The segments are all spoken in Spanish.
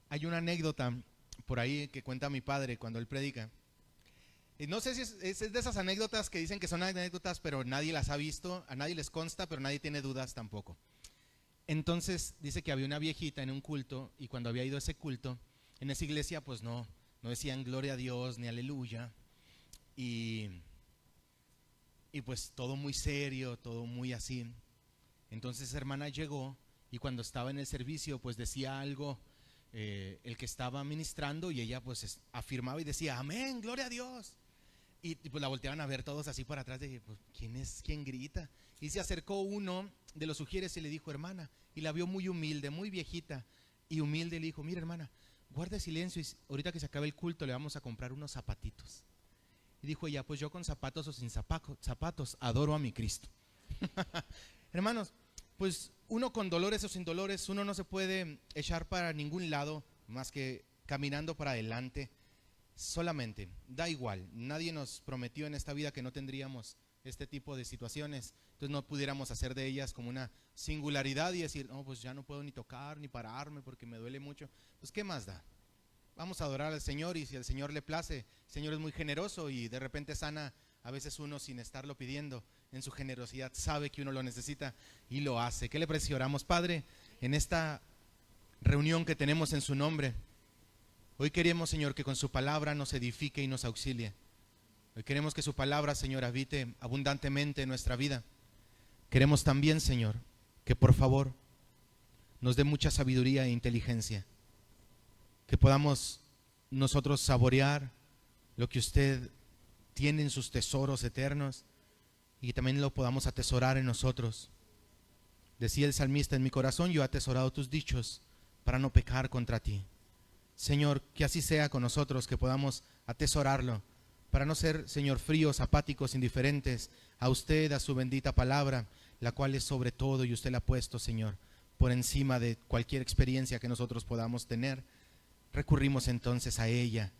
Hay una anécdota por ahí que cuenta mi padre cuando él predica. Y no sé si es de esas anécdotas que dicen que son anécdotas, pero nadie las ha visto, a nadie les consta, pero nadie tiene dudas tampoco. Entonces dice que había una viejita en un culto y cuando había ido a ese culto, en esa iglesia pues no decían gloria a Dios ni aleluya. Y, y pues todo muy serio, todo muy así. Entonces esa hermana llegó y cuando estaba en el servicio pues decía algo el que estaba ministrando y ella pues afirmaba y decía amén, gloria a Dios. Y pues la volteaban a ver todos así para atrás de pues, ¿quién es? ¿Quién grita? Y se acercó uno de los sugieres y le dijo hermana, y la vio muy humilde, muy viejita y humilde, le dijo mira hermana, guarde silencio y ahorita que se acabe el culto le vamos a comprar unos zapatitos. Y dijo ella, pues yo con zapatos o sin zapatos adoro a mi Cristo. Hermanos, pues uno con dolores o sin dolores, uno no se puede echar para ningún lado más que caminando para adelante. Solamente, da igual, nadie nos prometió en esta vida que no tendríamos este tipo de situaciones, entonces no pudiéramos hacer de ellas como una singularidad y decir, no, pues ya no puedo ni tocar ni pararme porque me duele mucho. Pues ¿qué más da? Vamos a adorar al Señor y si al Señor le place, el Señor es muy generoso y de repente sana a veces uno sin estarlo pidiendo, en su generosidad sabe que uno lo necesita y lo hace. ¿Qué le parece si oramos? Padre, en esta reunión que tenemos en su nombre, hoy queremos, Señor, que con su palabra nos edifique y nos auxilie. Hoy queremos que su palabra, Señor, habite abundantemente en nuestra vida. Queremos también, Señor, que por favor nos dé mucha sabiduría e inteligencia, que podamos nosotros saborear lo que usted tiene en sus tesoros eternos y también lo podamos atesorar en nosotros. Decía el salmista, en mi corazón yo he atesorado tus dichos para no pecar contra ti. Señor, que así sea con nosotros, que podamos atesorarlo, para no ser, Señor, fríos, apáticos, indiferentes a usted, a su bendita palabra, la cual es sobre todo y usted la ha puesto, Señor, por encima de cualquier experiencia que nosotros podamos tener. Recurrimos entonces a ella,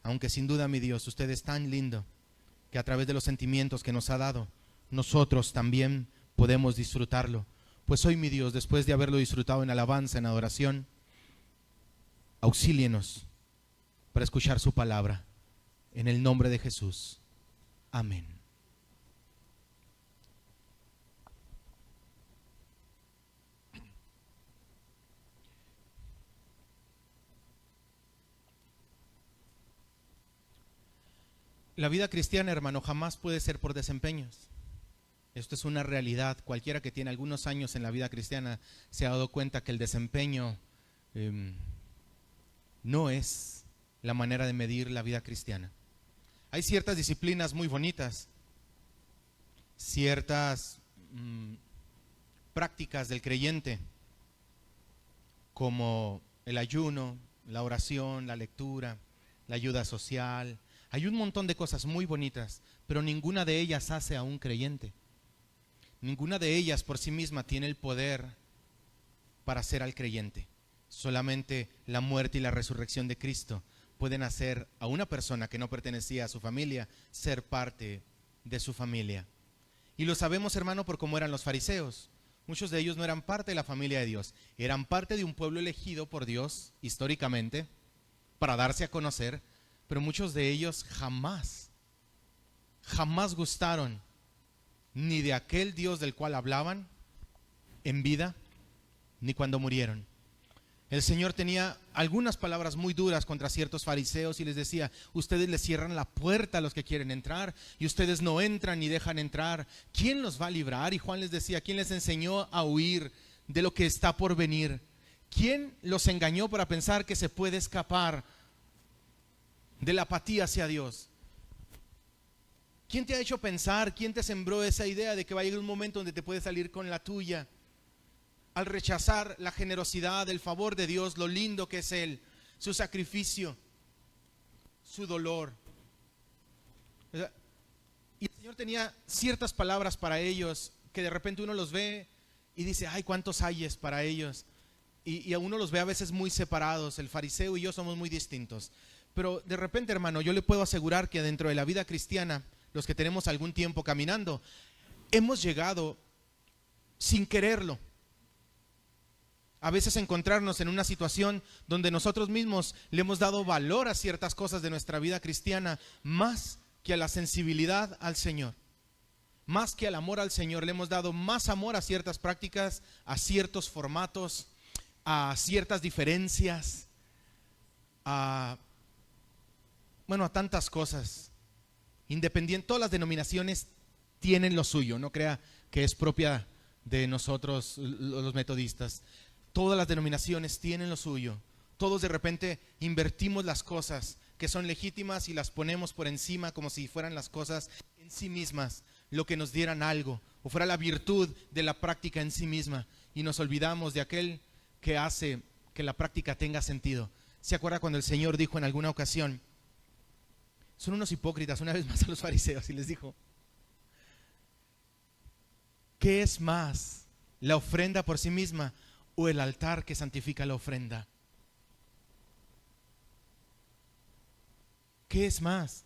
aunque sin duda, mi Dios, usted es tan lindo, que a través de los sentimientos que nos ha dado, nosotros también podemos disfrutarlo. Pues hoy, mi Dios, después de haberlo disfrutado en alabanza, en adoración, auxílienos para escuchar su palabra. En el nombre de Jesús. Amén. La vida cristiana, hermano, jamás puede ser por desempeños. Esto es una realidad. Cualquiera que tiene algunos años en la vida cristiana se ha dado cuenta que el desempeño no es la manera de medir la vida cristiana. Hay ciertas disciplinas muy bonitas, ciertas prácticas del creyente, como el ayuno, la oración, la lectura, la ayuda social. Hay un montón de cosas muy bonitas, pero ninguna de ellas hace a un creyente. Ninguna de ellas por sí misma tiene el poder para hacer al creyente. Solamente la muerte y la resurrección de Cristo pueden hacer a una persona que no pertenecía a su familia ser parte de su familia. Y lo sabemos, hermano, por cómo eran los fariseos. Muchos de ellos no eran parte de la familia de Dios, eran parte de un pueblo elegido por Dios históricamente para darse a conocer, pero muchos de ellos jamás gustaron ni de aquel Dios del cual hablaban en vida, ni cuando murieron. El Señor tenía algunas palabras muy duras contra ciertos fariseos y les decía, ustedes les cierran la puerta a los que quieren entrar y ustedes no entran ni dejan entrar. ¿Quién los va a librar? Y Juan les decía, ¿quién les enseñó a huir de lo que está por venir? ¿Quién los engañó para pensar que se puede escapar de la apatía hacia Dios? ¿Quién te ha hecho pensar? ¿Quién te sembró esa idea de que va a llegar un momento donde te puedes salir con la tuya? Al rechazar la generosidad, el favor de Dios, lo lindo que es Él, su sacrificio, su dolor. Y el Señor tenía ciertas palabras para ellos que de repente uno los ve y dice, ay, cuántos ayes para ellos. Y a uno los ve a veces muy separados. El fariseo y yo somos muy distintos. Pero de repente, hermano, yo le puedo asegurar que dentro de la vida cristiana, los que tenemos algún tiempo caminando, hemos llegado sin quererlo a veces encontrarnos en una situación donde nosotros mismos le hemos dado valor a ciertas cosas de nuestra vida cristiana más que a la sensibilidad al Señor, más que al amor al Señor. Le hemos dado más amor a ciertas prácticas, a ciertos formatos, a ciertas diferencias, a tantas cosas. Independiente, todas las denominaciones tienen lo suyo, no crea que es propia de nosotros los metodistas. Todas las denominaciones tienen lo suyo. Todos de repente invertimos las cosas que son legítimas y las ponemos por encima como si fueran las cosas en sí mismas, lo que nos dieran algo, o fuera la virtud de la práctica en sí misma, y nos olvidamos de aquel que hace que la práctica tenga sentido. ¿Se acuerda cuando el Señor dijo en alguna ocasión: son unos hipócritas, una vez más a los fariseos, y les dijo: ¿qué es más, la ofrenda por sí misma o el altar que santifica la ofrenda? ¿Qué es más?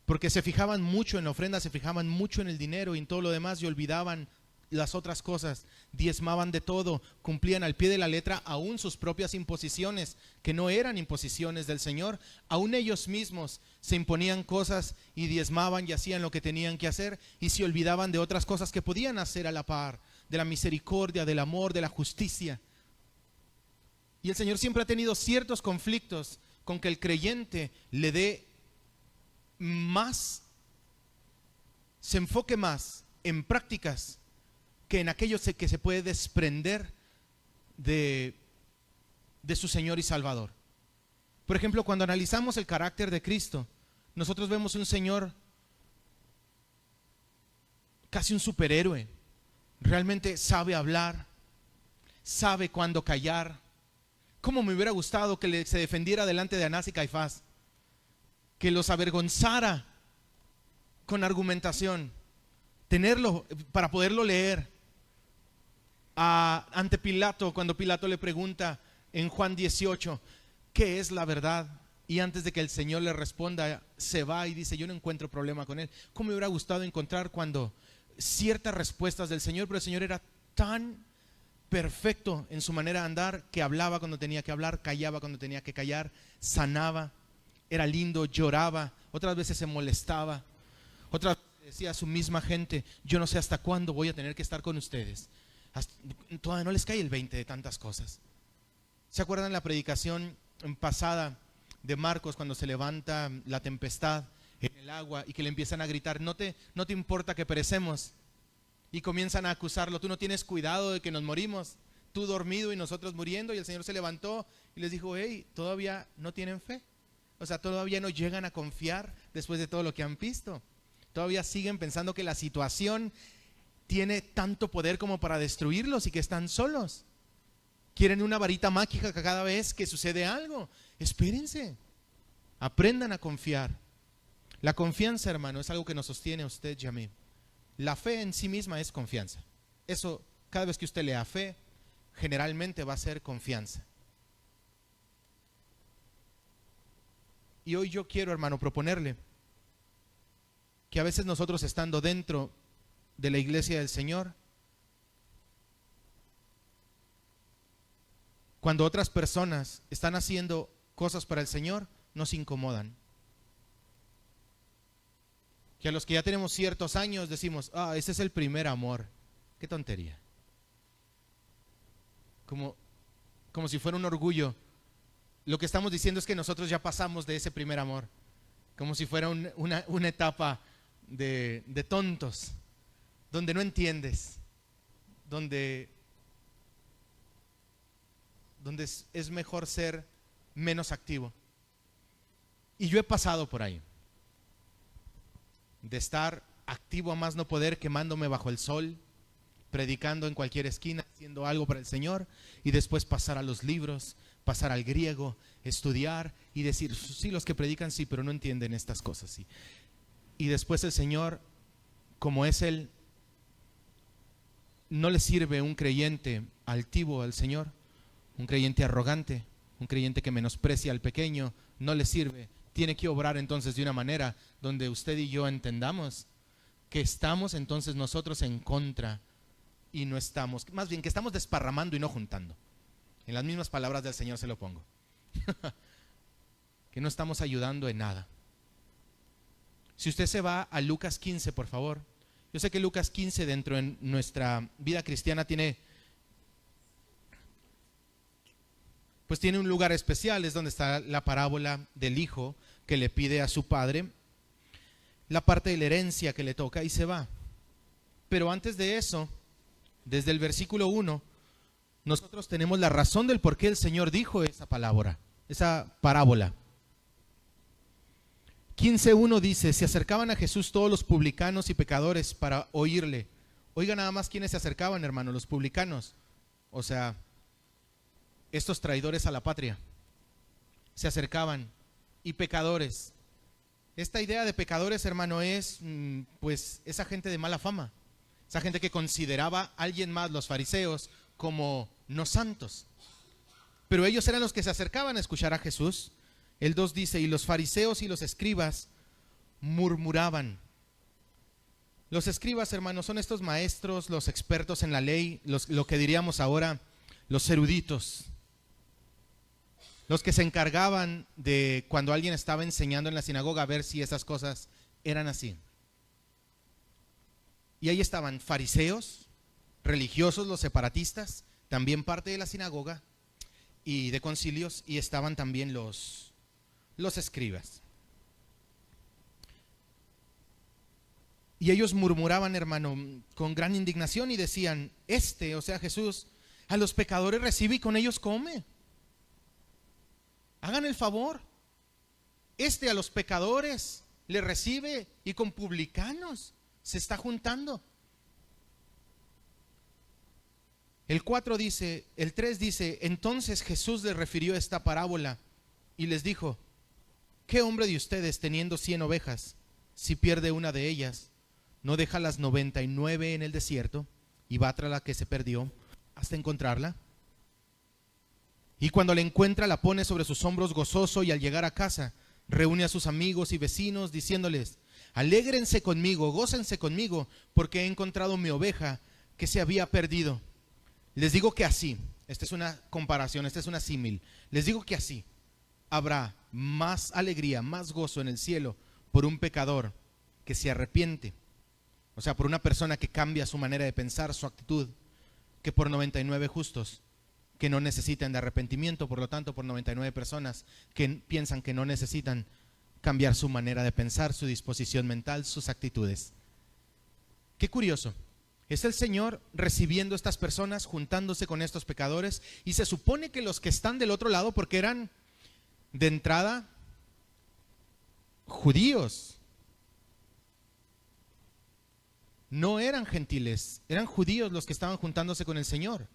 Porque se fijaban mucho en la ofrenda, se fijaban mucho en el dinero y en todo lo demás, y olvidaban las otras cosas. Diezmaban de todo, cumplían al pie de la letra aún sus propias imposiciones, que no eran imposiciones del Señor. Aún ellos mismos se imponían cosas y diezmaban y hacían lo que tenían que hacer, y se olvidaban de otras cosas que podían hacer a la par, de la misericordia, del amor, de la justicia. Y el Señor siempre ha tenido ciertos conflictos con que el creyente le dé más, se enfoque más en prácticas que en aquello que se puede desprender de su Señor y Salvador. Por ejemplo, cuando analizamos el carácter de Cristo, nosotros vemos un Señor casi un superhéroe. Realmente sabe hablar, sabe cuándo callar. ¿Cómo me hubiera gustado que se defendiera delante de Anás y Caifás? Que los avergonzara con argumentación, tenerlo para poderlo leer. Ante Pilato, cuando Pilato le pregunta en Juan 18, ¿qué es la verdad? Y antes de que el Señor le responda, se va y dice: yo no encuentro problema con él. ¿Cómo me hubiera gustado encontrar cuando ciertas respuestas del Señor? Pero el Señor era tan perfecto en su manera de andar, que hablaba cuando tenía que hablar, callaba cuando tenía que callar, sanaba, era lindo, lloraba, otras veces se molestaba, otras veces decía a su misma gente: yo no sé hasta cuándo voy a tener que estar con ustedes. Todavía no les cae el 20 de tantas cosas. ¿Se acuerdan la predicación pasada de Marcos, cuando se levanta la tempestad en el agua y que le empiezan a gritar: no te importa que perecemos? Y comienzan a acusarlo: tú no tienes cuidado de que nos morimos, tú dormido y nosotros muriendo. Y el Señor se levantó y les dijo: hey, todavía no tienen fe. O sea, todavía no llegan a confiar después de todo lo que han visto. Todavía siguen pensando que la situación tiene tanto poder como para destruirlos y que están solos. Quieren una varita mágica que cada vez que sucede algo. Espérense, aprendan a confiar. La confianza, hermano, es algo que nos sostiene a usted y a mí. La fe en sí misma es confianza. Eso, cada vez que usted lea fe, generalmente va a ser confianza. Y hoy yo quiero, hermano, proponerle que a veces nosotros, estando dentro de la iglesia del Señor, cuando otras personas están haciendo cosas para el Señor, nos incomodan. Que a los que ya tenemos ciertos años decimos: ese es el primer amor. Qué tontería. Como si fuera un orgullo. Lo que estamos diciendo es que nosotros ya pasamos de ese primer amor. Como si fuera una etapa de tontos, donde no entiendes, donde es mejor ser menos activo. Y yo he pasado por ahí, de estar activo a más no poder, quemándome bajo el sol, predicando en cualquier esquina, haciendo algo para el Señor, y después pasar a los libros, pasar al griego, estudiar y decir: sí, los que predican sí, pero no entienden estas cosas, sí. Y después el Señor, como es Él, no le sirve un creyente altivo al Señor, un creyente arrogante, un creyente que menosprecia al pequeño, no le sirve. Tiene que obrar entonces de una manera donde usted y yo entendamos que estamos entonces nosotros en contra y no estamos, más bien que estamos desparramando y no juntando. En las mismas palabras del Señor se lo pongo. Que no estamos ayudando en nada. Si usted se va a Lucas 15, por favor. Yo sé que Lucas 15 dentro de nuestra vida cristiana tiene un lugar especial. Es donde está la parábola del hijo que le pide a su padre la parte de la herencia que le toca y se va. Pero antes de eso, desde el versículo 1, nosotros tenemos la razón del por qué el Señor dijo esa palabra, esa parábola. 15:1 dice: se acercaban a Jesús todos los publicanos y pecadores para oírle. Oiga nada más quiénes se acercaban, hermano, los publicanos. O sea, estos traidores a la patria. Se acercaban. Y pecadores. Esta idea de pecadores, hermano, es pues esa gente de mala fama. Esa gente que consideraba a alguien más, los fariseos, como no santos. Pero ellos eran los que se acercaban a escuchar a Jesús. El 2 dice: y los fariseos y los escribas murmuraban. Los escribas, hermanos, son estos maestros, los expertos en la ley, lo que diríamos ahora, los eruditos. Los que se encargaban de, cuando alguien estaba enseñando en la sinagoga, ver si esas cosas eran así. Y ahí estaban fariseos, religiosos, los separatistas, también parte de la sinagoga y de concilios, y estaban también los escribas. Y ellos murmuraban, hermano, con gran indignación y decían: o sea Jesús, a los pecadores recibe y con ellos come. Hagan el favor. A los pecadores le recibe y con publicanos se está juntando. El 3 dice: entonces Jesús les refirió esta parábola y les dijo: ¿qué hombre de ustedes, teniendo 100 ovejas, si pierde una de ellas, no deja las 99 en el desierto y va tras la que se perdió hasta encontrarla? Y cuando la encuentra, la pone sobre sus hombros gozoso, y al llegar a casa reúne a sus amigos y vecinos diciéndoles: alégrense conmigo, gócense conmigo, porque he encontrado mi oveja que se había perdido. Les digo que así, esta es una comparación, esta es una símil, les digo que así habrá más alegría, más gozo en el cielo por un pecador que se arrepiente, o sea, por una persona que cambia su manera de pensar, su actitud, que por 99 justos que no necesitan de arrepentimiento. Por lo tanto, por 99 personas que piensan que no necesitan cambiar su manera de pensar, su disposición mental, sus actitudes. Qué curioso. Es el Señor recibiendo a estas personas, juntándose con estos pecadores, y se supone que los que están del otro lado, porque eran de entrada judíos, no eran gentiles, eran judíos los que estaban juntándose con el Señor.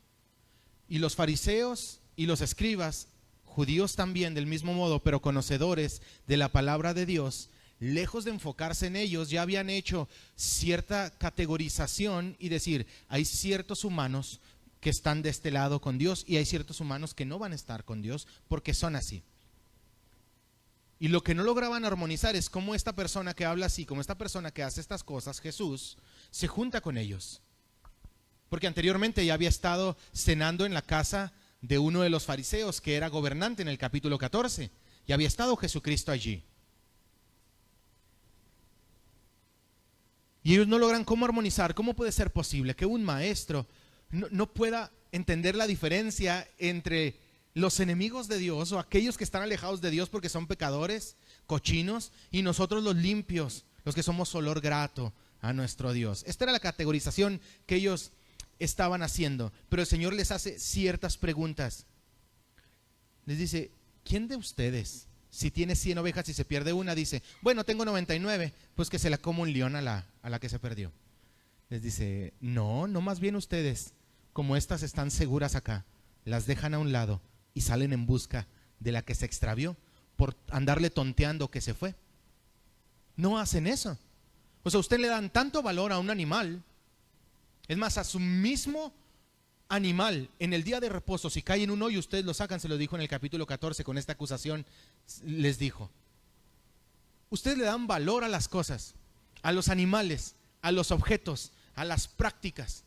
Y los fariseos y los escribas, judíos también del mismo modo, pero conocedores de la palabra de Dios, lejos de enfocarse en ellos, ya habían hecho cierta categorización y decir: hay ciertos humanos que están de este lado con Dios y hay ciertos humanos que no van a estar con Dios porque son así. Y lo que no lograban armonizar es cómo esta persona que habla así, como esta persona que hace estas cosas, Jesús, se junta con ellos. Porque anteriormente ya había estado cenando en la casa de uno de los fariseos que era gobernante en el capítulo 14. Ya había estado Jesucristo allí. Y ellos no logran cómo armonizar. ¿Cómo puede ser posible que un maestro no pueda entender la diferencia entre los enemigos de Dios o aquellos que están alejados de Dios porque son pecadores, cochinos, y nosotros los limpios, los que somos olor grato a nuestro Dios? Esta era la categorización que ellos estaban haciendo, pero el Señor les hace ciertas preguntas. Les dice: ¿quién de ustedes, si tiene 100 ovejas y se pierde una, dice: bueno, tengo 99, pues que se la coma un león a la que se perdió? Les dice: no, más bien ustedes, como estas están seguras acá, las dejan a un lado y salen en busca de la que se extravió por andarle tonteando que se fue. No hacen eso. O sea, usted le dan tanto valor a un animal. Es más, a su mismo animal, en el día de reposo, si cae en un hoyo, ustedes lo sacan. Se lo dijo en el capítulo 14 con esta acusación. Les dijo: ustedes le dan valor a las cosas, a los animales, a los objetos, a las prácticas.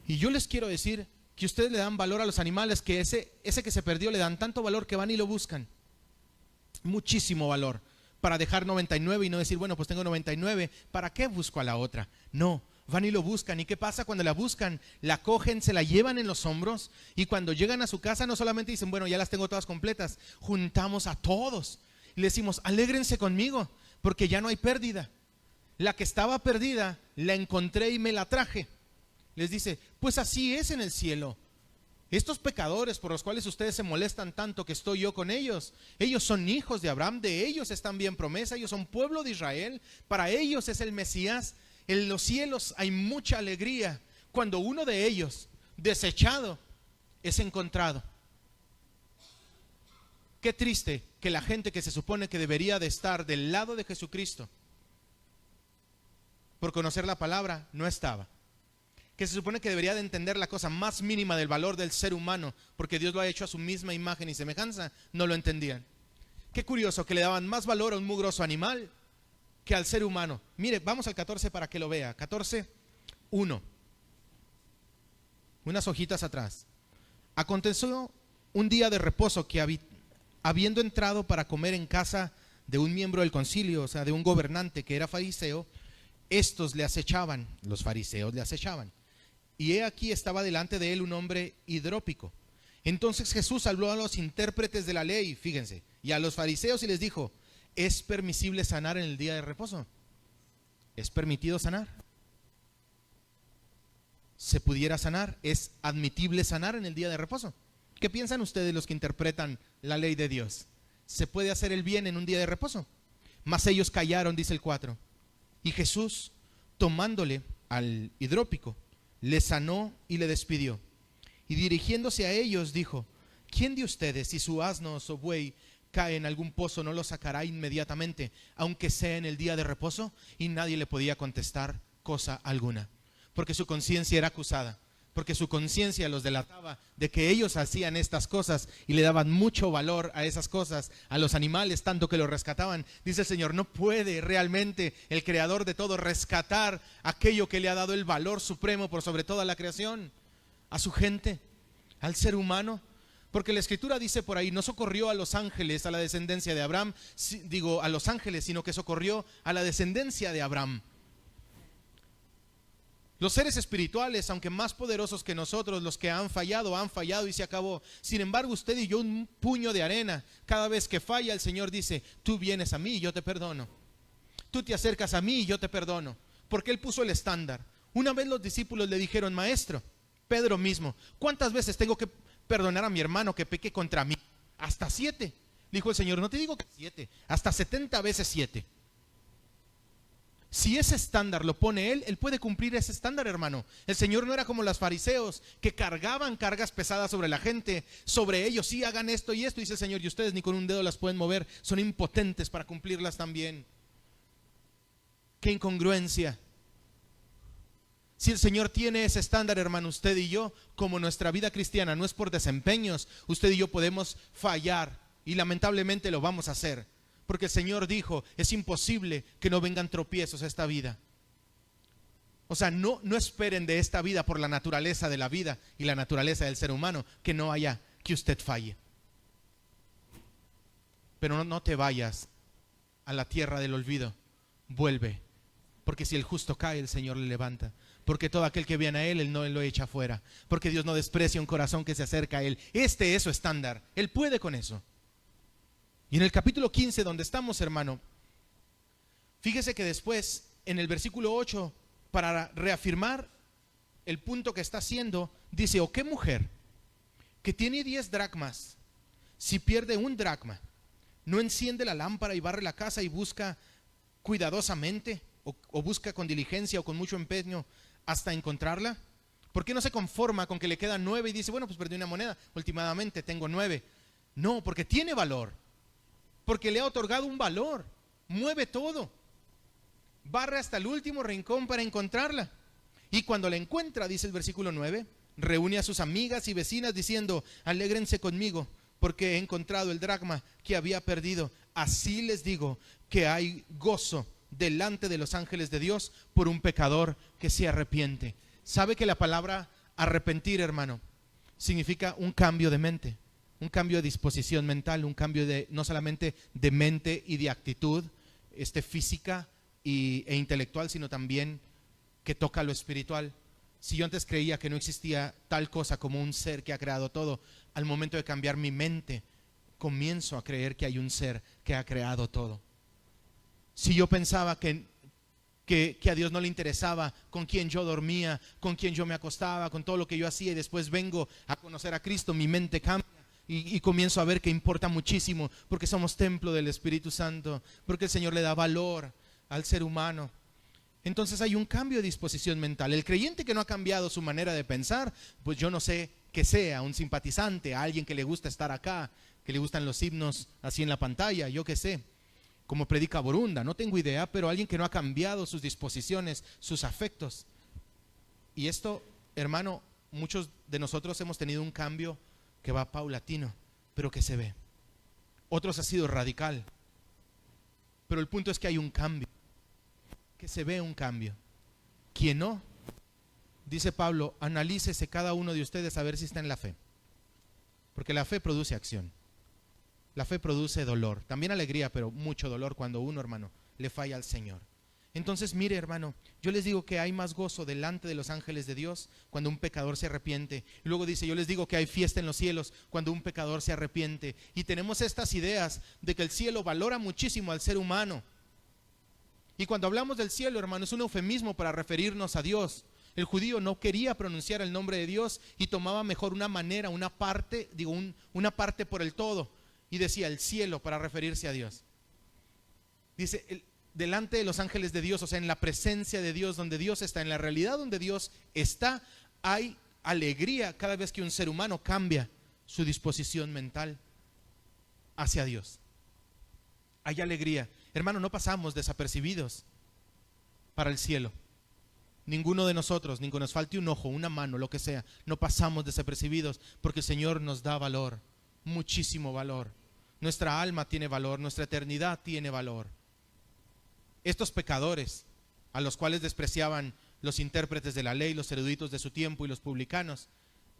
Y yo les quiero decir que ustedes le dan valor a los animales, que ese que se perdió le dan tanto valor que van y lo buscan. Muchísimo valor. Para dejar 99 y no decir, bueno, pues tengo 99, ¿para qué busco a la otra? No, van y lo buscan. ¿Y qué pasa cuando la buscan? La cogen, se la llevan en los hombros, y cuando llegan a su casa no solamente dicen, bueno, ya las tengo todas completas, juntamos a todos y le decimos, alégrense conmigo, porque ya no hay pérdida. La que estaba perdida, la encontré y me la traje. Les dice, pues así es en el cielo. Estos pecadores por los cuales ustedes se molestan tanto que estoy yo con ellos, ellos son hijos de Abraham, de ellos están bien promesa, ellos son pueblo de Israel, para ellos es el Mesías. En los cielos hay mucha alegría cuando uno de ellos, desechado, es encontrado. Qué triste que la gente que se supone que debería de estar del lado de Jesucristo por conocer la palabra, no estaba. Que se supone que debería de entender la cosa más mínima del valor del ser humano, porque Dios lo ha hecho a su misma imagen y semejanza, no lo entendían. Qué curioso que le daban más valor a un mugroso animal que al ser humano. Mire, vamos al 14 para que lo vea. 14:1. Unas hojitas atrás. Aconteció un día de reposo que habiendo entrado para comer en casa de un miembro del concilio, o sea, de un gobernante que era fariseo, estos le acechaban, los fariseos le acechaban. Y he aquí estaba delante de él un hombre hidrópico. Entonces Jesús habló a los intérpretes de la ley, fíjense, y a los fariseos y les dijo, ¿es permisible sanar en el día de reposo? ¿Es permitido sanar? ¿Se pudiera sanar? ¿Es admitible sanar en el día de reposo? ¿Qué piensan ustedes los que interpretan la ley de Dios? ¿Se puede hacer el bien en un día de reposo? Mas ellos callaron, dice el 4. Y Jesús, tomándole al hidrópico, le sanó y le despidió. Y dirigiéndose a ellos dijo, ¿quién de ustedes, si su asno o su buey cae en algún pozo, no lo sacará inmediatamente, aunque sea en el día de reposo? Y nadie le podía contestar cosa alguna, porque su conciencia era acusada, porque su conciencia los delataba de que ellos hacían estas cosas y le daban mucho valor a esas cosas, a los animales, tanto que los rescataban. Dice el Señor, no puede realmente el creador de todo rescatar aquello que le ha dado el valor supremo por sobre toda la creación, a su gente, al ser humano. Porque la Escritura dice por ahí, no socorrió a los ángeles, a la descendencia de Abraham, a los ángeles, sino que socorrió a la descendencia de Abraham. Los seres espirituales, aunque más poderosos que nosotros, los que han fallado y se acabó. Sin embargo, usted y yo, un puño de arena. Cada vez que falla, el Señor dice, tú vienes a mí y yo te perdono. Tú te acercas a mí y yo te perdono. Porque Él puso el estándar. Una vez los discípulos le dijeron, maestro, Pedro mismo, ¿cuántas veces tengo que perdonar a mi hermano que peque contra mí? Hasta 7. Dijo el Señor, no te digo que 7, hasta 70 veces 7. Si ese estándar lo pone Él puede cumplir ese estándar, hermano. El Señor no era como los fariseos que cargaban cargas pesadas sobre la gente. Sobre ellos, sí, hagan esto y esto, dice el Señor, y ustedes ni con un dedo las pueden mover. Son impotentes para cumplirlas también. Qué incongruencia. Si el Señor tiene ese estándar, hermano, usted y yo, como nuestra vida cristiana no es por desempeños, usted y yo podemos fallar y lamentablemente lo vamos a hacer. Porque el Señor dijo, es imposible que no vengan tropiezos a esta vida. O sea, no esperen de esta vida por la naturaleza de la vida y la naturaleza del ser humano, que no haya que usted falle. Pero no te vayas a la tierra del olvido, vuelve. Porque si el justo cae, el Señor le levanta. Porque todo aquel que viene a Él no lo echa fuera. Porque Dios no desprecia un corazón que se acerca a Él. Este es su estándar, Él puede con eso. Y en el capítulo 15, donde estamos, hermano, fíjese que después, en el versículo 8, para reafirmar el punto que está haciendo, dice, ¿o qué mujer que tiene 10 dracmas, si pierde un dracma, no enciende la lámpara y barre la casa y busca cuidadosamente, o busca con diligencia o con mucho empeño hasta encontrarla? ¿Por qué no se conforma con que le quedan 9 y dice, bueno, pues perdí una moneda, últimamente tengo 9? No, porque tiene valor. Porque le ha otorgado un valor, mueve todo, barre hasta el último rincón para encontrarla. Y cuando la encuentra, dice el versículo 9, reúne a sus amigas y vecinas diciendo, alégrense conmigo, porque he encontrado el dracma que había perdido. Así les digo que hay gozo delante de los ángeles de Dios por un pecador que se arrepiente. ¿Sabe que la palabra Arrepentir, hermano, significa un cambio de mente, un cambio de disposición mental, un cambio de no solamente de mente y de actitud física e intelectual, sino también que toca lo espiritual. Si yo antes creía que no existía tal cosa como un ser que ha creado todo, al momento de cambiar mi mente, comienzo a creer que hay un ser que ha creado todo. Si yo pensaba que a Dios no le interesaba con quién yo dormía, con quién yo me acostaba, con todo lo que yo hacía, y después vengo a conocer a Cristo, mi mente cambia y comienzo a ver que importa muchísimo, porque somos templo del Espíritu Santo, porque el Señor le da valor al ser humano. Entonces hay un cambio de disposición mental. El creyente que no ha cambiado su manera de pensar, pues yo no sé qué sea, un simpatizante, a alguien que le gusta estar acá, que le gustan los himnos así en la pantalla, yo qué sé, como predica Borunda, no tengo idea, pero alguien que no ha cambiado sus disposiciones, sus afectos. Y esto, hermano, muchos de nosotros hemos tenido un cambio que va paulatino, pero que se ve. Otros ha sido radical, pero el punto es que hay un cambio, que se ve un cambio. Quien no, dice Pablo, analícese cada uno de ustedes a ver si está en la fe, porque la fe produce acción. La fe produce dolor, también alegría, pero mucho dolor cuando uno, hermano, le falla al Señor. Entonces, mire, hermano, yo les digo que hay más gozo delante de los ángeles de Dios cuando un pecador se arrepiente. Y luego dice, yo les digo que hay fiesta en los cielos cuando un pecador se arrepiente. Y tenemos estas ideas de que el cielo valora muchísimo al ser humano. Y cuando hablamos del cielo, hermano, es un eufemismo para referirnos a Dios. El judío no quería pronunciar el nombre de Dios y tomaba mejor una manera, una parte, una parte por el todo. Y decía el cielo para referirse a Dios. Dice, delante de los ángeles de Dios, o sea, en la presencia de Dios, donde Dios está, en la realidad donde Dios está, hay alegría cada vez que un ser humano cambia su disposición mental hacia Dios. Hay alegría. Hermano, no pasamos desapercibidos para el cielo. Ninguno de nosotros, ni que nos falte un ojo, una mano, lo que sea, no pasamos desapercibidos porque el Señor nos da valor, muchísimo valor. Nuestra alma tiene valor, nuestra eternidad tiene valor. Estos pecadores, a los cuales despreciaban los intérpretes de la ley, los eruditos de su tiempo y los publicanos,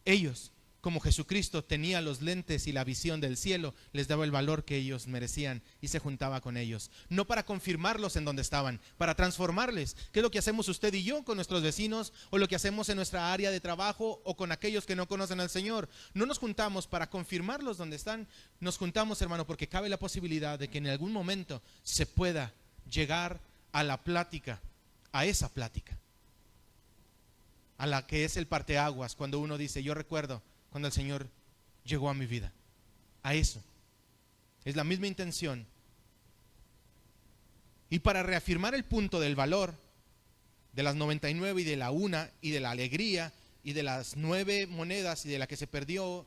ellos, como Jesucristo tenía los lentes y la visión del cielo, les daba el valor que ellos merecían y se juntaba con ellos. No para confirmarlos en donde estaban, para transformarles. ¿Qué es lo que hacemos usted y yo con nuestros vecinos o lo que hacemos en nuestra área de trabajo o con aquellos que no conocen al Señor? No nos juntamos para confirmarlos donde están, nos juntamos, hermano, porque cabe la posibilidad de que en algún momento se pueda llegar a la plática, a esa plática, a la que es el parteaguas, cuando uno dice, yo recuerdo cuando el Señor llegó a mi vida. A eso. Es la misma intención. Y para reafirmar el punto del valor de las 99 y de la una y de la alegría y de las 9 monedas y de la que se perdió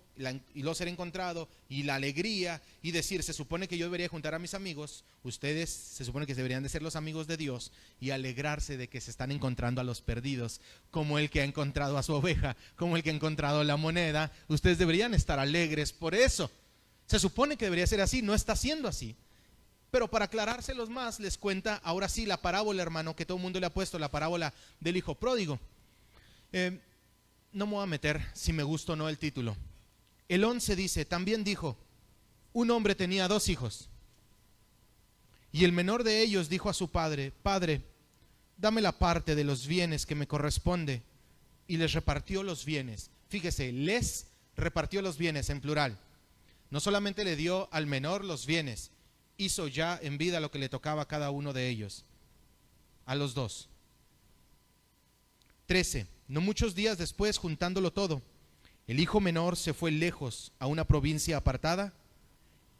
y lo ser encontrado y la alegría y decir, se supone que yo debería juntar a mis amigos, ustedes se supone que deberían de ser los amigos de Dios y alegrarse de que se están encontrando a los perdidos, como el que ha encontrado a su oveja, como el que ha encontrado la moneda. Ustedes deberían estar alegres por eso. Se supone que debería ser así, no está siendo así. Pero para aclarárselos más, les cuenta ahora sí la parábola, hermano, que todo el mundo le ha puesto, la parábola del hijo pródigo. No me voy a meter si me gusta o no el título. El 11 dice, también dijo, un hombre tenía 2 hijos. Y el menor de ellos dijo a su padre, Padre, dame la parte de los bienes que me corresponde. Y les repartió los bienes. Fíjese, les repartió los bienes en plural. No solamente le dio al menor los bienes, hizo ya en vida lo que le tocaba a cada uno de ellos. A los 2. 13. No muchos días después, juntándolo todo, el hijo menor se fue lejos a una provincia apartada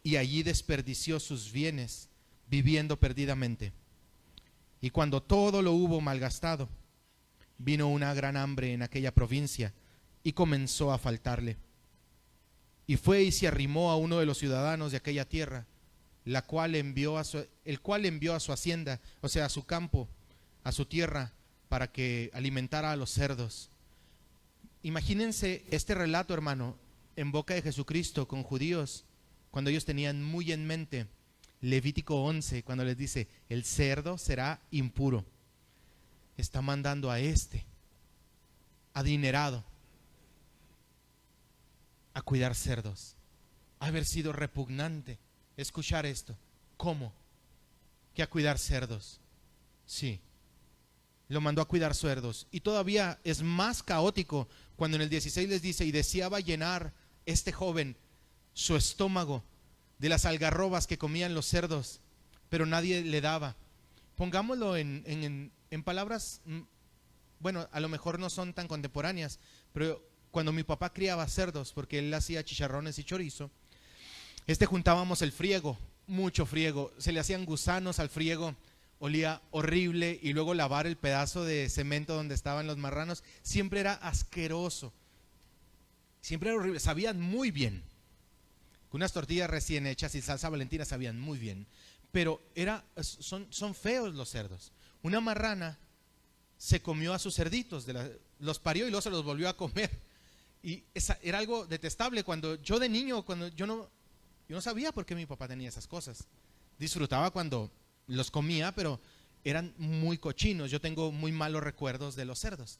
y allí desperdició sus bienes, viviendo perdidamente. Y cuando todo lo hubo malgastado, vino una gran hambre en aquella provincia y comenzó a faltarle. Y fue y se arrimó a uno de los ciudadanos de aquella tierra, el cual envió a su hacienda, o sea, a su campo, a su tierra, para que alimentara a los cerdos. Imagínense este relato, hermano, en boca de Jesucristo con judíos, cuando ellos tenían muy en mente Levítico 11, cuando les dice, el cerdo será impuro. Está mandando a adinerado, a cuidar cerdos. Haber sido repugnante escuchar esto. ¿Cómo? Que a cuidar cerdos. Sí, lo mandó a cuidar cerdos. Y todavía es más caótico cuando en el 16 les dice: y deseaba llenar este joven su estómago de las algarrobas que comían los cerdos, pero nadie le daba. Pongámoslo en palabras, bueno, a lo mejor no son tan contemporáneas, pero cuando mi papá criaba cerdos, porque él hacía chicharrones y chorizo, juntábamos el friego, mucho friego, se le hacían gusanos al friego, olía horrible, y luego lavar el pedazo de cemento donde estaban los marranos, siempre era asqueroso, siempre era horrible, sabían muy bien. Unas tortillas recién hechas y salsa valentina sabían muy bien, pero son feos los cerdos. Una marrana se comió a sus cerditos, los parió y luego se los volvió a comer. Y era algo detestable. Cuando yo de niño, cuando yo no sabía por qué mi papá tenía esas cosas. Disfrutaba cuando los comía, pero eran muy cochinos. Yo tengo muy malos recuerdos de los cerdos.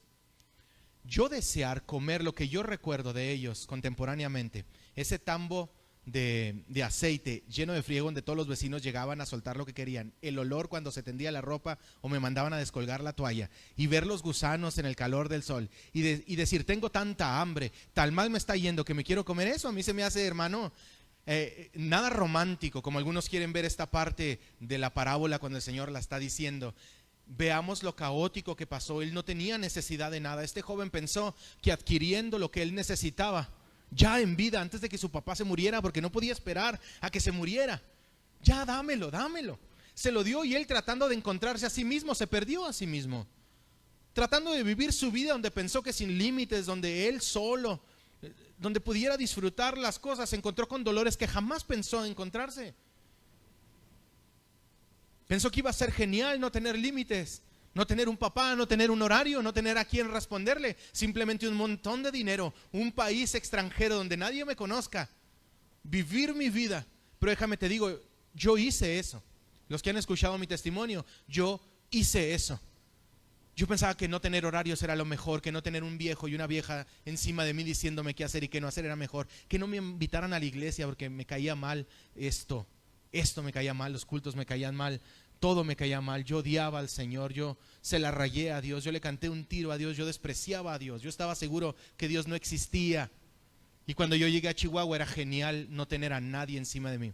Yo desear comer lo que yo recuerdo de ellos contemporáneamente, ese tambo de aceite lleno de friego donde todos los vecinos llegaban a soltar lo que querían, el olor cuando se tendía la ropa o me mandaban a descolgar la toalla, y ver los gusanos en el calor del sol y decir: tengo tanta hambre, tal mal me está yendo que me quiero comer eso. A mí se me hace, hermano, nada romántico, como algunos quieren ver esta parte de la parábola cuando el Señor la está diciendo. Veamos lo caótico que pasó. Él no tenía necesidad de nada. Este joven pensó que adquiriendo lo que él necesitaba ya en vida, antes de que su papá se muriera, porque no podía esperar a que se muriera, ya dámelo. Se lo dio, y él, tratando de encontrarse a sí mismo, se perdió a sí mismo, tratando de vivir su vida donde pensó que sin límites, donde él solo, donde pudiera disfrutar las cosas, se encontró con dolores que jamás pensó encontrarse. Pensó que iba a ser genial no tener límites, no tener un papá, no tener un horario, no tener a quién responderle, simplemente un montón de dinero, un país extranjero donde nadie me conozca, vivir mi vida. Pero déjame te digo, yo hice eso. Los que han escuchado mi testimonio, yo hice eso. Yo pensaba que no tener horarios era lo mejor, que no tener un viejo y una vieja encima de mí diciéndome qué hacer y qué no hacer era mejor, que no me invitaran a la iglesia porque me caía mal esto me caía mal, los cultos me caían mal, todo me caía mal. Yo odiaba al Señor, yo se la rayé a Dios, yo le canté un tiro a Dios, yo despreciaba a Dios, yo estaba seguro que Dios no existía. Y cuando yo llegué a Chihuahua era genial no tener a nadie encima de mí,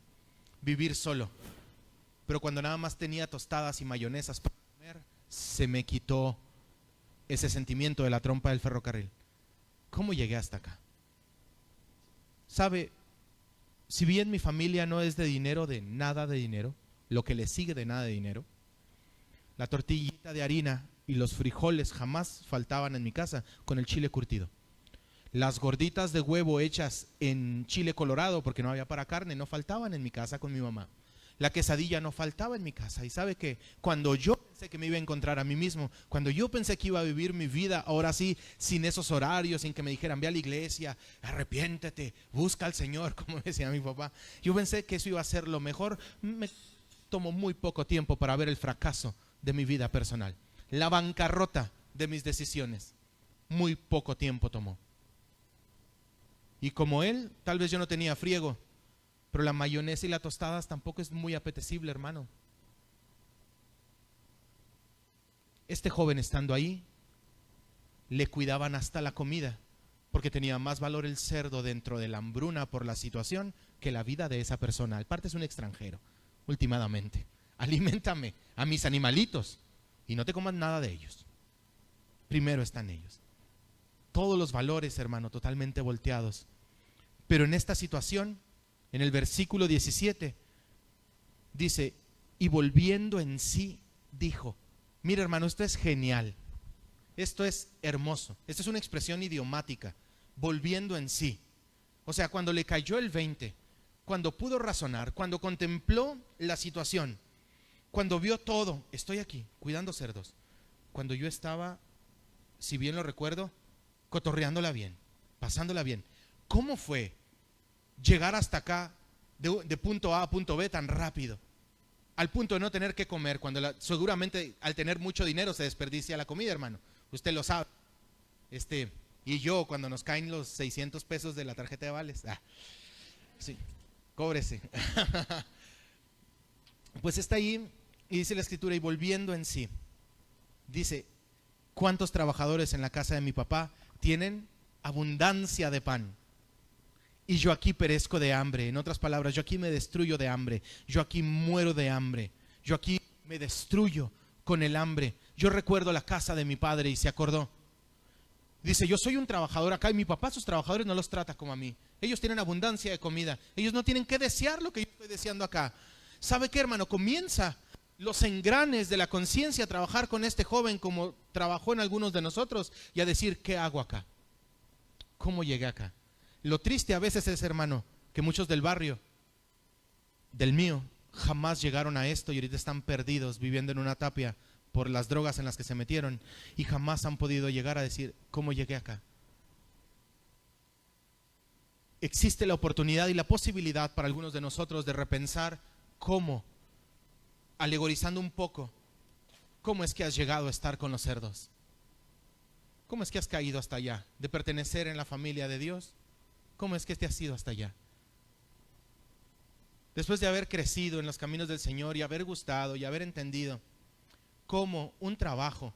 vivir solo. Pero cuando nada más tenía tostadas y mayonesas para comer, se me quitó ese sentimiento de la trompa del ferrocarril. ¿Cómo llegué hasta acá? ¿Sabe? Si bien mi familia no es de dinero, de nada de dinero, lo que le sigue de nada de dinero, la tortillita de harina y los frijoles jamás faltaban en mi casa con el chile curtido. Las gorditas de huevo hechas en chile colorado, porque no había para carne, no faltaban en mi casa con mi mamá. La quesadilla no faltaba en mi casa. Y sabe que cuando yo pensé que me iba a encontrar a mí mismo, cuando yo pensé que iba a vivir mi vida ahora sí, sin esos horarios, sin que me dijeran ve a la iglesia, arrepiéntete, busca al Señor, como decía mi papá, yo pensé que eso iba a ser lo mejor. Me tomó muy poco tiempo para ver el fracaso de mi vida personal, la bancarrota de mis decisiones. Muy poco tiempo tomó. Y como él, tal vez yo no tenía friego, pero la mayonesa y las tostadas tampoco es muy apetecible, hermano. Este joven, estando ahí, le cuidaban hasta la comida, porque tenía más valor el cerdo dentro de la hambruna por la situación que la vida de esa persona. Aparte es un extranjero, últimamente. Aliméntame a mis animalitos y no te comas nada de ellos. Primero están ellos. Todos los valores, hermano, totalmente volteados. Pero en esta situación, en el versículo 17, dice: y volviendo en sí, dijo. Mira, hermano, esto es genial. Esto es hermoso. Esta es una expresión idiomática. Volviendo en sí. O sea, cuando le cayó el 20, cuando pudo razonar, cuando contempló la situación, cuando vio todo. Estoy aquí, cuidando cerdos. Cuando yo estaba, si bien lo recuerdo, cotorreándola bien, pasándola bien. ¿Cómo fue llegar hasta acá de punto A a punto B tan rápido? Al punto de no tener que comer, cuando seguramente al tener mucho dinero se desperdicia la comida, hermano. Usted lo sabe. Y yo, cuando nos caen los 600 pesos de la tarjeta de vales, sí, cóbrese. Pues está ahí y dice la escritura, y volviendo en sí, dice, ¿cuántos trabajadores en la casa de mi papá tienen abundancia de pan? Y yo aquí perezco de hambre. En otras palabras, yo aquí me destruyo de hambre. Yo aquí muero de hambre. Yo aquí me destruyo con el hambre. Yo recuerdo la casa de mi padre y se acordó. Dice, yo soy un trabajador acá y mi papá a sus trabajadores no los trata como a mí. Ellos tienen abundancia de comida. Ellos no tienen que desear lo que yo estoy deseando acá. ¿Sabe qué, hermano? Comienza los engranes de la conciencia a trabajar con este joven como trabajó en algunos de nosotros y a decir, ¿qué hago acá? ¿Cómo llegué acá? Lo triste a veces es, hermano, que muchos del barrio, del mío, jamás llegaron a esto y ahorita están perdidos viviendo en una tapia por las drogas en las que se metieron y jamás han podido llegar a decir, ¿cómo llegué acá? Existe la oportunidad y la posibilidad para algunos de nosotros de repensar cómo, alegorizando un poco, cómo es que has llegado a estar con los cerdos. ¿Cómo es que has caído hasta allá? De pertenecer en la familia de Dios. ¿Cómo es que te has ido hasta allá? Después de haber crecido en los caminos del Señor y haber gustado y haber entendido cómo un trabajo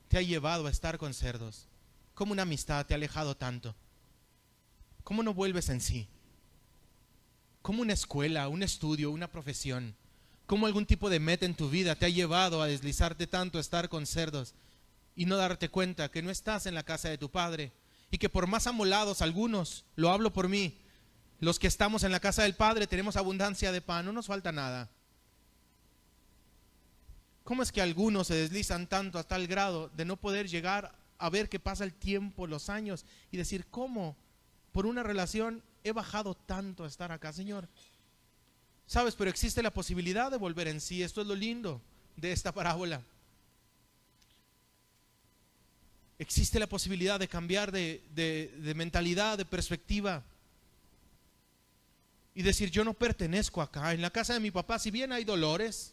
te ha llevado a estar con cerdos, cómo una amistad te ha alejado tanto, cómo no vuelves en sí, cómo una escuela, un estudio, una profesión, cómo algún tipo de meta en tu vida te ha llevado a deslizarte tanto a estar con cerdos y no darte cuenta que no estás en la casa de tu Padre y que por más amolados algunos, lo hablo por mí, los que estamos en la casa del Padre tenemos abundancia de pan, no nos falta nada. ¿Cómo es que algunos se deslizan tanto a tal grado de no poder llegar a ver que pasa el tiempo, los años y decir, ¿cómo? Por una relación he bajado tanto a estar acá, Señor. ¿Sabes? Pero existe la posibilidad de volver en sí. Esto es lo lindo de esta parábola. Existe la posibilidad de cambiar de mentalidad, de perspectiva y decir, yo no pertenezco acá. En la casa de mi papá, si bien hay dolores,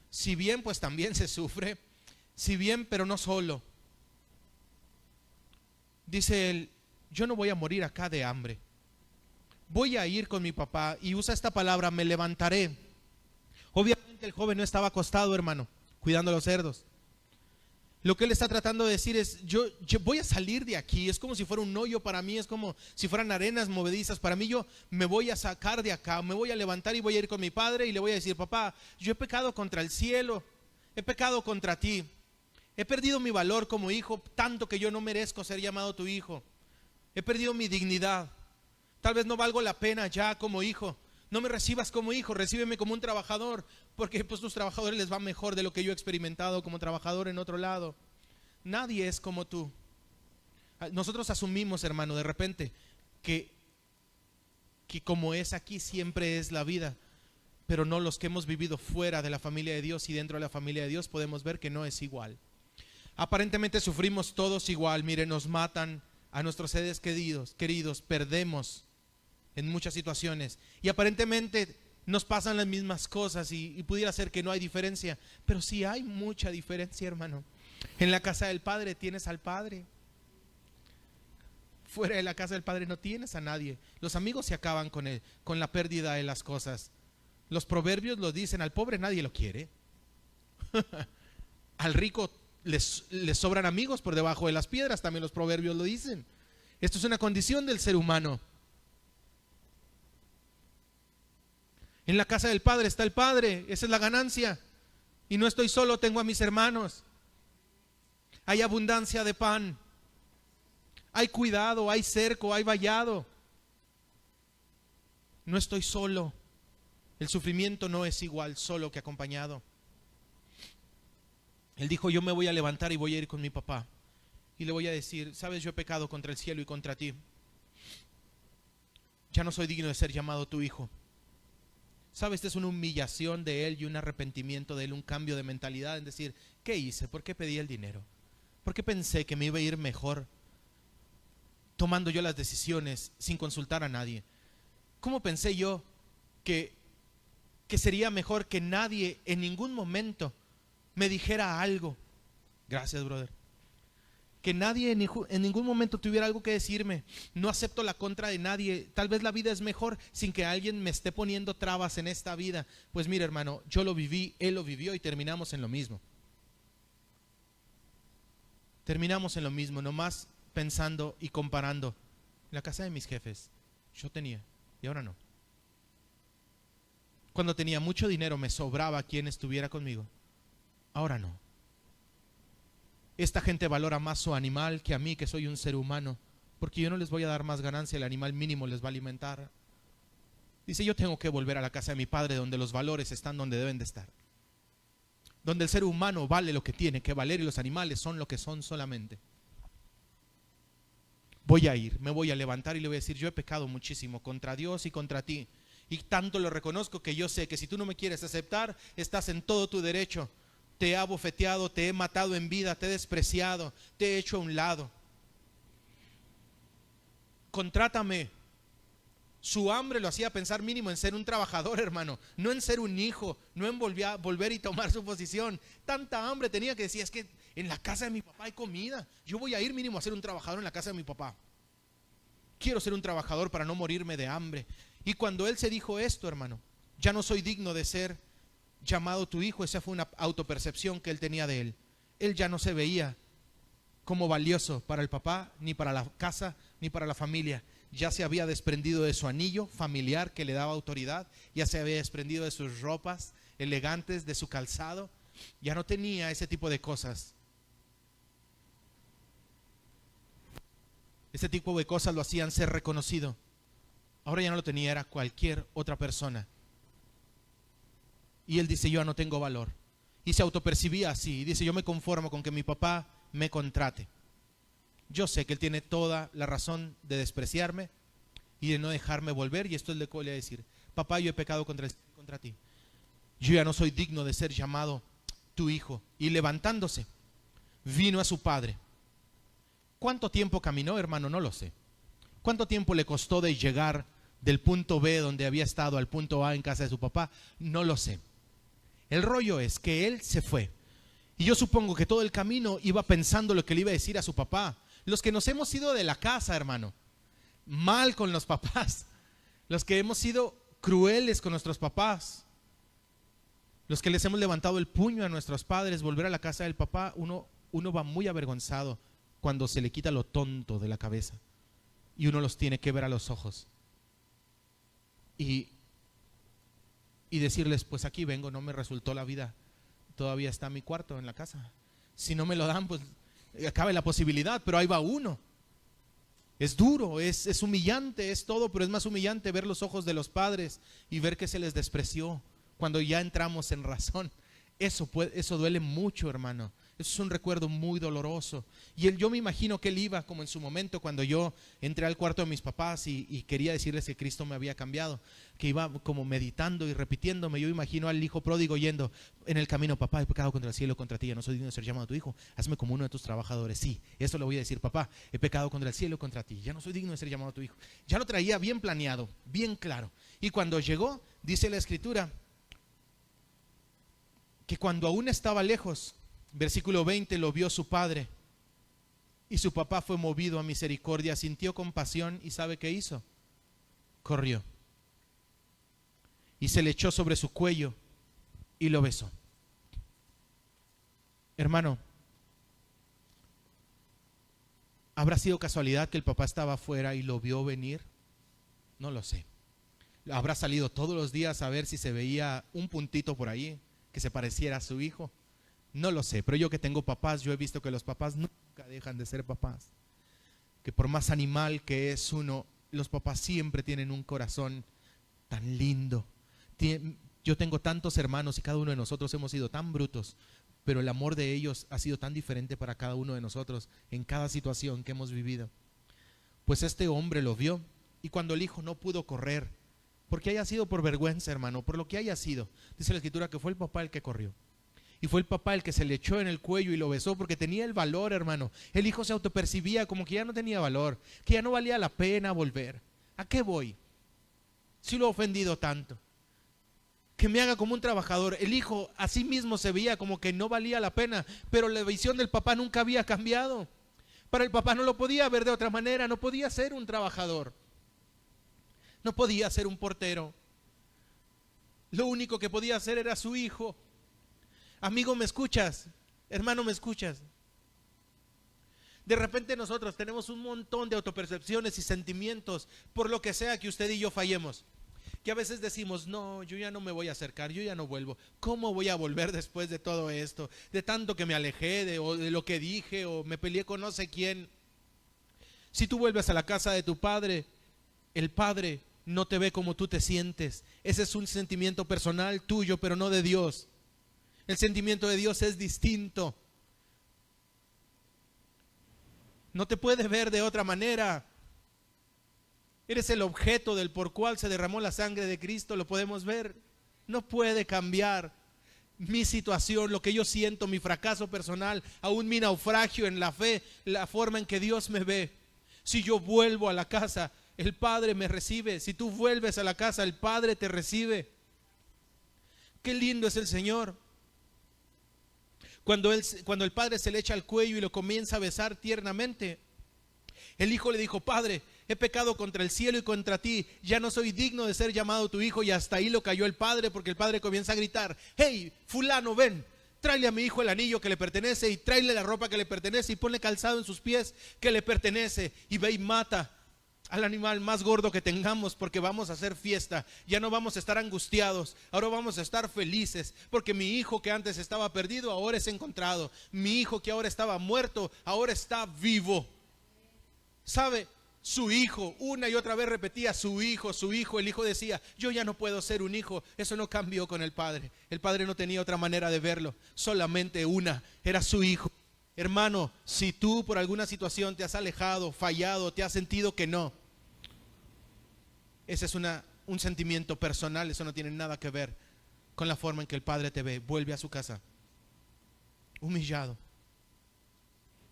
si bien pues también se sufre, si bien pero no solo. Dice él, yo no voy a morir acá de hambre. Voy a ir con mi papá, y usa esta palabra, me levantaré. Obviamente el joven no estaba acostado, hermano, cuidando a los cerdos. Lo que él está tratando de decir es, yo voy a salir de aquí. Es como si fuera un hoyo para mí, es como si fueran arenas movedizas. Para mí, yo me voy a sacar de acá, me voy a levantar y voy a ir con mi padre y le voy a decir, papá, yo he pecado contra el cielo, he pecado contra ti, he perdido mi valor como hijo, tanto que yo no merezco ser llamado tu hijo. He perdido mi dignidad, tal vez no valgo la pena ya como hijo. No me recibas como hijo, recíbeme como un trabajador, porque pues tus trabajadores les va mejor de lo que yo he experimentado como trabajador en otro lado. Nadie es como tú. Nosotros asumimos, hermano, de repente que como es aquí siempre es la vida, pero no, los que hemos vivido fuera de la familia de Dios y dentro de la familia de Dios podemos ver que no es igual. Aparentemente sufrimos todos igual. Mire, nos matan a nuestros seres queridos, perdemos en muchas situaciones y aparentemente nos pasan las mismas cosas y pudiera ser que no hay diferencia, pero sí hay mucha diferencia, hermano. En la casa del Padre tienes al Padre, fuera de la casa del Padre no tienes a nadie. Los amigos se acaban con la pérdida de las cosas. Los proverbios lo dicen, al pobre nadie lo quiere. Al rico les sobran amigos por debajo de las piedras, también los proverbios lo dicen. Esto es una condición del ser humano. En la casa del Padre está el Padre, esa es la ganancia. Y no estoy solo, tengo a mis hermanos. Hay abundancia de pan. Hay cuidado, hay cerco, hay vallado. No estoy solo. El sufrimiento no es igual solo que acompañado. Él dijo, yo me voy a levantar y voy a ir con mi papá. Y le voy a decir, sabes, yo he pecado contra el cielo y contra ti. Ya no soy digno de ser llamado tu hijo. ¿Sabes? Esta es una humillación de él y un arrepentimiento de él, un cambio de mentalidad en decir, ¿qué hice? ¿Por qué pedí el dinero? ¿Por qué pensé que me iba a ir mejor tomando yo las decisiones sin consultar a nadie? ¿Cómo pensé yo que sería mejor que nadie en ningún momento me dijera algo? Gracias, brother. que nadie en ningún momento tuviera algo que decirme. No acepto la contra de nadie. Tal vez la vida es mejor sin que alguien me esté poniendo trabas en esta vida. Pues mira, hermano, yo lo viví, él lo vivió y terminamos en lo mismo. Terminamos en lo mismo, nomás pensando y comparando. En la casa de mis jefes yo tenía y ahora no. Cuando tenía mucho dinero me sobraba quien estuviera conmigo. Ahora no. Esta gente valora más su animal que a mí, que soy un ser humano, porque yo no les voy a dar más ganancia, el animal mínimo les va a alimentar. Dice, yo tengo que volver a la casa de mi padre, donde los valores están donde deben de estar, donde el ser humano vale lo que tiene que valer y los animales son lo que son solamente. Voy a ir, me voy a levantar y le voy a decir, yo he pecado muchísimo contra Dios y contra ti, y tanto lo reconozco que yo sé que si tú no me quieres aceptar, estás en todo tu derecho. Te he abofeteado, te he matado en vida, te he despreciado, te he hecho a un lado. Contrátame. Su hambre lo hacía pensar mínimo en ser un trabajador, hermano, no en ser un hijo, no en volver y tomar su posición. Tanta hambre tenía que decir, es que en la casa de mi papá hay comida. Yo voy a ir mínimo a ser un trabajador en la casa de mi papá. Quiero ser un trabajador para no morirme de hambre. Y cuando él se dijo esto, hermano, ya no soy digno de ser llamado tu hijo, esa fue una autopercepción que él tenía de él. Él ya no se veía como valioso para el papá, ni para la casa, ni para la familia. Ya se había desprendido de su anillo familiar que le daba autoridad, ya se había desprendido de sus ropas elegantes, de su calzado, ya no tenía ese tipo de cosas. Ese tipo de cosas lo hacían ser reconocido. Ahora ya no lo tenía, era cualquier otra persona. Y él dice, yo ya no tengo valor. Y se autopercibía así. Y dice, yo me conformo con que mi papá me contrate. Yo sé que él tiene toda la razón de despreciarme y de no dejarme volver. Y esto es lo que voy a decir. Papá, yo he pecado contra ti. Yo ya no soy digno de ser llamado tu hijo. Y levantándose, vino a su padre. ¿Cuánto tiempo caminó, hermano? No lo sé. ¿Cuánto tiempo le costó de llegar del punto B donde había estado al punto A en casa de su papá? No lo sé. El rollo es que él se fue. Y yo supongo que todo el camino iba pensando lo que le iba a decir a su papá. Los que nos hemos ido de la casa, hermano, mal con los papás. Los que hemos sido crueles con nuestros papás. Los que les hemos levantado el puño a nuestros padres, volver a la casa del papá, uno va muy avergonzado cuando se le quita lo tonto de la cabeza. Y uno los tiene que ver a los ojos. Y decirles, pues aquí vengo, no me resultó la vida, todavía está mi cuarto en la casa. Si no me lo dan, pues acabe la posibilidad, pero ahí va uno. Es duro, es humillante, es todo, pero es más humillante ver los ojos de los padres y ver que se les despreció cuando ya entramos en razón. Eso duele mucho, hermano. Eso es un recuerdo muy doloroso. Y yo me imagino que él iba como en su momento cuando yo entré al cuarto de mis papás y quería decirles que Cristo me había cambiado, que iba como meditando y repitiéndome. Yo imagino al hijo pródigo yendo en el camino, papá, he pecado contra el cielo, contra ti, ya no soy digno de ser llamado tu hijo, hazme como uno de tus trabajadores. Sí, eso le voy a decir, papá, he pecado contra el cielo, contra ti, ya no soy digno de ser llamado tu hijo. Ya lo traía bien planeado, bien claro. Y cuando llegó, dice la escritura, que cuando aún estaba lejos, versículo 20, lo vio su padre y su papá fue movido a misericordia, sintió compasión y ¿sabe qué hizo? Corrió y se le echó sobre su cuello y lo besó. Hermano, ¿habrá sido casualidad que el papá estaba afuera y lo vio venir? No lo sé. ¿Habrá salido todos los días a ver si se veía un puntito por ahí que se pareciera a su hijo? No lo sé, pero yo que tengo papás, yo he visto que los papás nunca dejan de ser papás. Que por más animal que es uno, los papás siempre tienen un corazón tan lindo. Yo tengo tantos hermanos y cada uno de nosotros hemos sido tan brutos, pero el amor de ellos ha sido tan diferente para cada uno de nosotros en cada situación que hemos vivido. Pues este hombre lo vio y cuando el hijo no pudo correr, porque haya sido por vergüenza, hermano, por lo que haya sido, dice la escritura que fue el papá el que corrió. Y fue el papá el que se le echó en el cuello y lo besó porque tenía el valor, hermano. El hijo se autopercibía como que ya no tenía valor, que ya no valía la pena volver. ¿A qué voy? Si lo he ofendido tanto. Que me haga como un trabajador. El hijo a sí mismo se veía como que no valía la pena, pero la visión del papá nunca había cambiado. Para el papá no lo podía ver de otra manera, no podía ser un trabajador, no podía ser un portero. Lo único que podía hacer era su hijo. Amigo, ¿me escuchas? Hermano, ¿me escuchas? De repente nosotros tenemos un montón de autopercepciones y sentimientos por lo que sea que usted y yo fallemos. Que a veces decimos, no, yo ya no me voy a acercar, yo ya no vuelvo. ¿Cómo voy a volver después de todo esto? De tanto que me alejé o de lo que dije o me peleé con no sé quién. Si tú vuelves a la casa de tu padre, el padre no te ve como tú te sientes. Ese es un sentimiento personal tuyo, pero no de Dios. El sentimiento de Dios es distinto. No te puede ver de otra manera. Eres el objeto del por cual se derramó la sangre de Cristo, lo podemos ver. No puede cambiar mi situación, lo que yo siento, mi fracaso personal, aún mi naufragio en la fe, la forma en que Dios me ve. Si yo vuelvo a la casa, el Padre me recibe. Si tú vuelves a la casa, el Padre te recibe. Qué lindo es el Señor. Cuando el Padre se le echa al cuello y lo comienza a besar tiernamente, el Hijo le dijo, Padre, he pecado contra el cielo y contra ti, ya no soy digno de ser llamado tu hijo. Y hasta ahí lo cayó el padre, porque el padre comienza a gritar, hey, fulano, ven, tráele a mi hijo el anillo que le pertenece y tráele la ropa que le pertenece y ponle calzado en sus pies que le pertenece, y ve y mata al animal más gordo que tengamos, porque vamos a hacer fiesta. Ya no vamos a estar angustiados, ahora vamos a estar felices, porque mi hijo que antes estaba perdido ahora es encontrado, mi hijo que ahora estaba muerto ahora está vivo. ¿Sabe? Su hijo, una y otra vez repetía, su hijo, su hijo. El hijo decía, yo ya no puedo ser un hijo. Eso no cambió con el padre. El padre no tenía otra manera de verlo, solamente una, era su hijo. Hermano, si tú por alguna situación te has alejado, fallado, te has sentido que no, ese es un sentimiento personal. Eso no tiene nada que ver con la forma en que el padre te ve. Vuelve a su casa humillado.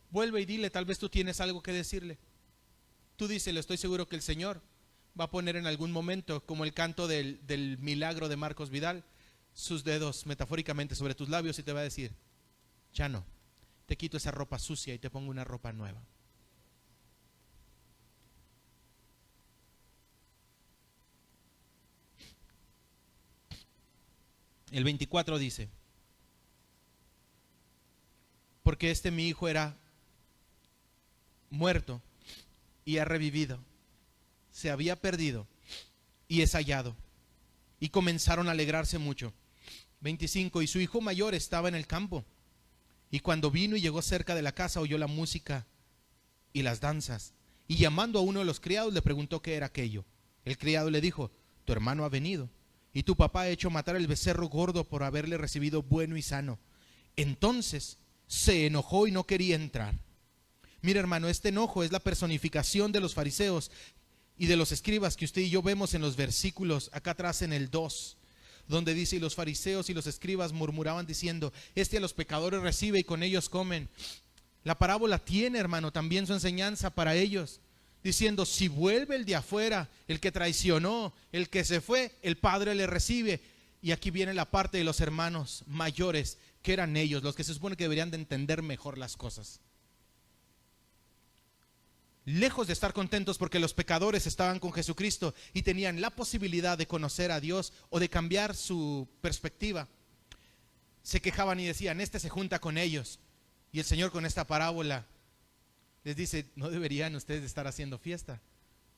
Vuelve y dile, tal vez tú tienes algo que decirle. Tú díselo, estoy seguro que el Señor va a poner en algún momento, como el canto del milagro de Marcos Vidal, sus dedos metafóricamente sobre tus labios y te va a decir, ya no, te quito esa ropa sucia y te pongo una ropa nueva. El 24 dice, porque este mi hijo era muerto y ha revivido, se había perdido y es hallado. Y comenzaron a alegrarse mucho. 25, y su hijo mayor estaba en el campo, y cuando vino y llegó cerca de la casa, oyó la música y las danzas, y llamando a uno de los criados le preguntó qué era aquello. El criado le dijo, tu hermano ha venido, y tu papá ha hecho matar el becerro gordo por haberle recibido bueno y sano. Entonces se enojó y no quería entrar. Mira, hermano, este enojo es la personificación de los fariseos y de los escribas que usted y yo vemos en los versículos acá atrás en el 2, donde dice, y los fariseos y los escribas murmuraban diciendo, este a los pecadores recibe y con ellos comen. La parábola tiene, hermano, también su enseñanza para ellos, diciendo, si vuelve el de afuera, el que traicionó, el que se fue, el Padre le recibe. Y aquí viene la parte de los hermanos mayores, que eran ellos, los que se supone que deberían de entender mejor las cosas. Lejos de estar contentos porque los pecadores estaban con Jesucristo y tenían la posibilidad de conocer a Dios o de cambiar su perspectiva, se quejaban y decían, este se junta con ellos. Y el Señor con esta parábola les dice, no deberían ustedes estar haciendo fiesta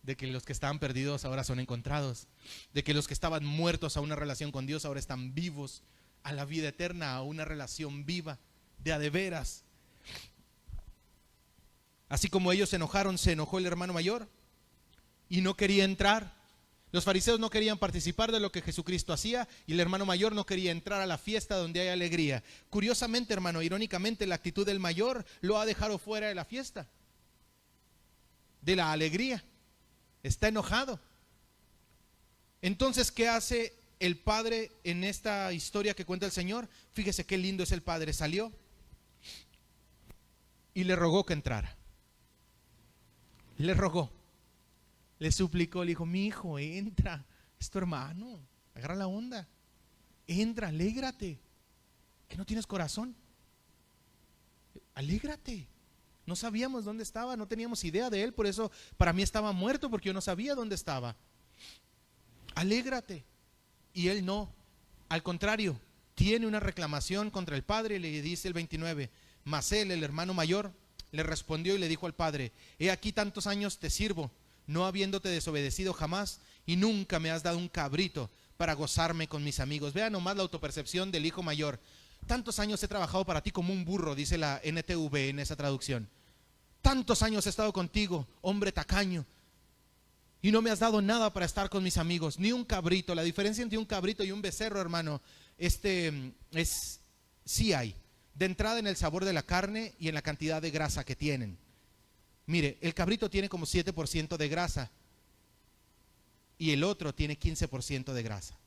de que los que estaban perdidos ahora son encontrados, de que los que estaban muertos a una relación con Dios ahora están vivos a la vida eterna, a una relación viva de a de veras. Así como ellos se enojaron, se enojó el hermano mayor y no quería entrar. Los fariseos no querían participar de lo que Jesucristo hacía y el hermano mayor no quería entrar a la fiesta donde hay alegría. Curiosamente, hermano, irónicamente, la actitud del mayor lo ha dejado fuera de la fiesta, de la alegría. Está enojado. Entonces, ¿qué hace el padre en esta historia que cuenta el Señor? Fíjese qué lindo es el padre. Salió y le rogó que entrara. Le rogó, le suplicó, le dijo, mi hijo, entra, es tu hermano, agarra la onda, entra, alégrate, que no tienes corazón, alégrate, No sabíamos dónde estaba, no teníamos idea de él, por eso para mí estaba muerto, porque yo no sabía dónde estaba. Alégrate. Y él no, al contrario, tiene una reclamación contra el padre y le dice el 29, mas él, el hermano mayor, le respondió y le dijo al padre, he aquí tantos años te sirvo, no habiéndote desobedecido jamás, y nunca me has dado un cabrito para gozarme con mis amigos. Vea nomás la autopercepción del hijo mayor. Tantos años he trabajado para ti como un burro, dice la NTV en esa traducción. Tantos años he estado contigo, hombre tacaño, y no me has dado nada para estar con mis amigos, ni un cabrito. La diferencia entre un cabrito y un becerro, hermano, sí hay. De entrada en el sabor de la carne y en la cantidad de grasa que tienen. Mire, el cabrito tiene como 7% de grasa y el otro tiene 15% de grasa.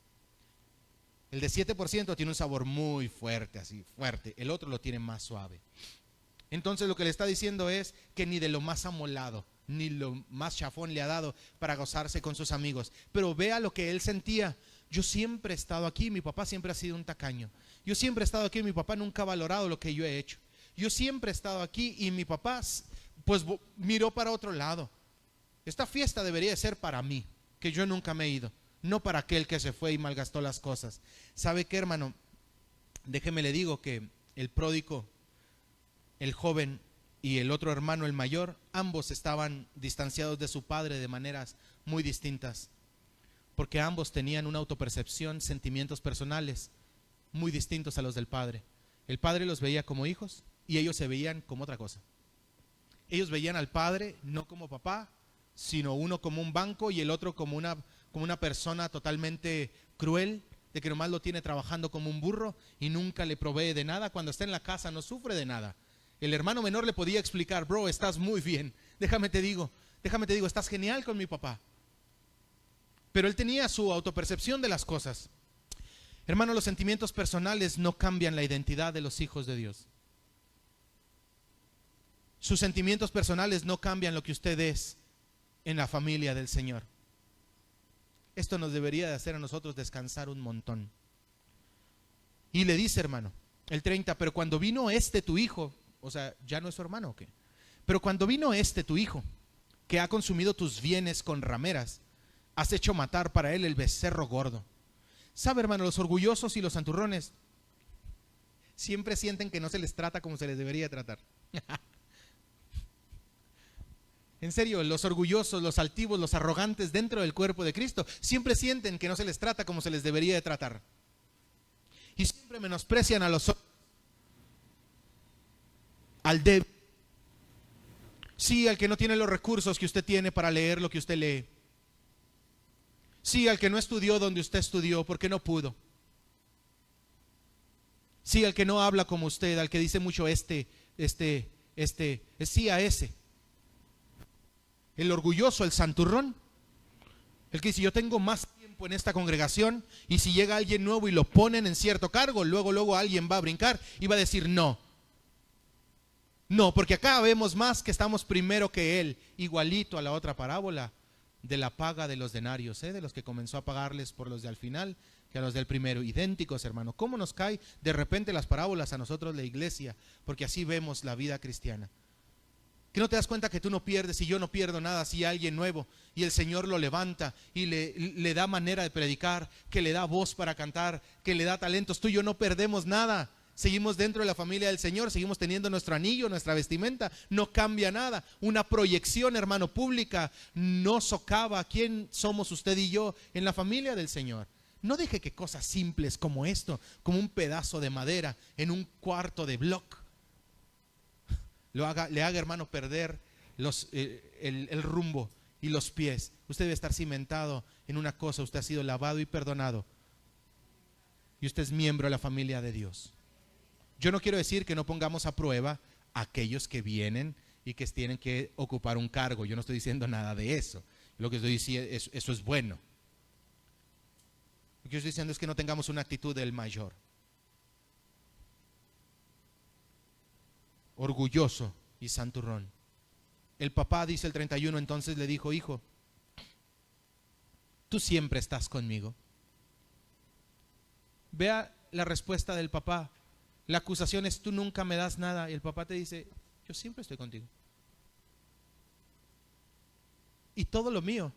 El de 7% tiene un sabor muy fuerte, así fuerte. El otro lo tiene más suave. Entonces lo que le está diciendo es que ni de lo más amolado, ni lo más chafón le ha dado para gozarse con sus amigos. Pero vea lo que él sentía. Yo siempre he estado aquí, mi papá siempre ha sido un tacaño. Yo siempre he estado aquí, mi papá nunca ha valorado lo que yo he hecho. Yo siempre he estado aquí y mi papá pues miró para otro lado. Esta fiesta debería de ser para mí, que yo nunca me he ido, no para aquel que se fue y malgastó las cosas. ¿Sabe qué, hermano? Déjeme le digo que el pródigo, el joven y el otro hermano, el mayor, ambos estaban distanciados de su padre de maneras muy distintas, porque ambos tenían una autopercepción, sentimientos personales muy distintos a los del padre. El padre los veía como hijos y ellos se veían como otra cosa. Ellos veían al padre no como papá, sino uno como un banco y el otro como una persona totalmente cruel, de que nomás lo tiene trabajando como un burro y nunca le provee de nada. Cuando está en la casa no sufre de nada. El hermano menor le podía explicar, bro, estás muy bien, déjame te digo, estás genial con mi papá. Pero él tenía su autopercepción de las cosas. Hermano, los sentimientos personales no cambian la identidad de los hijos de Dios. Sus sentimientos personales no cambian lo que usted es en la familia del Señor. Esto nos debería de hacer a nosotros descansar un montón. Y le dice, hermano, el 30, pero cuando vino tu hijo, o sea, ya no es su hermano, ¿o qué? Pero cuando vino tu hijo, que ha consumido tus bienes con rameras, has hecho matar para él el becerro gordo. ¿Sabe, hermano? Los orgullosos y los santurrones siempre sienten que no se les trata como se les debería tratar. En serio, los orgullosos, los altivos, los arrogantes dentro del cuerpo de Cristo siempre sienten que no se les trata como se les debería de tratar. Y siempre menosprecian a los otros, al débil. Sí, al que no tiene los recursos que usted tiene para leer lo que usted lee. Sí, al que no estudió donde usted estudió porque no pudo. Sí, al que no habla como usted, al que dice mucho sí a ese. El orgulloso, el santurrón, el que dice yo tengo más tiempo en esta congregación y si llega alguien nuevo y lo ponen en cierto cargo, luego alguien va a brincar y va a decir no, porque acá vemos más que estamos primero que él, igualito a la otra parábola de la paga de los denarios, de los que comenzó a pagarles por los de al final que a los del primero, idénticos, hermano. ¿Cómo nos cae de repente las parábolas a nosotros la iglesia? Porque así vemos la vida cristiana. ¿Que no te das cuenta que tú no pierdes y yo no pierdo nada si hay alguien nuevo y el Señor lo levanta y le da manera de predicar, que le da voz para cantar, que le da talentos? Tú y yo no perdemos nada. Seguimos dentro de la familia del Señor, seguimos teniendo nuestro anillo, nuestra vestimenta, no cambia nada. Una proyección, hermano, pública no socava quién somos usted y yo en la familia del Señor. No deje que cosas simples como esto, como un pedazo de madera en un cuarto de bloc, le haga, hermano, perder el rumbo y los pies. Usted debe estar cimentado en una cosa: usted ha sido lavado y perdonado y usted es miembro de la familia de Dios. Yo no quiero decir que no pongamos a prueba a aquellos que vienen y que tienen que ocupar un cargo. Yo no estoy diciendo nada de eso. Lo que estoy diciendo es eso es bueno. Lo que yo estoy diciendo es que no tengamos una actitud del mayor, orgulloso y santurrón. El papá, dice el 31, entonces le dijo: hijo, tú siempre estás conmigo. Vea la respuesta del papá. La acusación es: tú nunca me das nada. Y el papá te dice: yo siempre estoy contigo. Y todo lo mío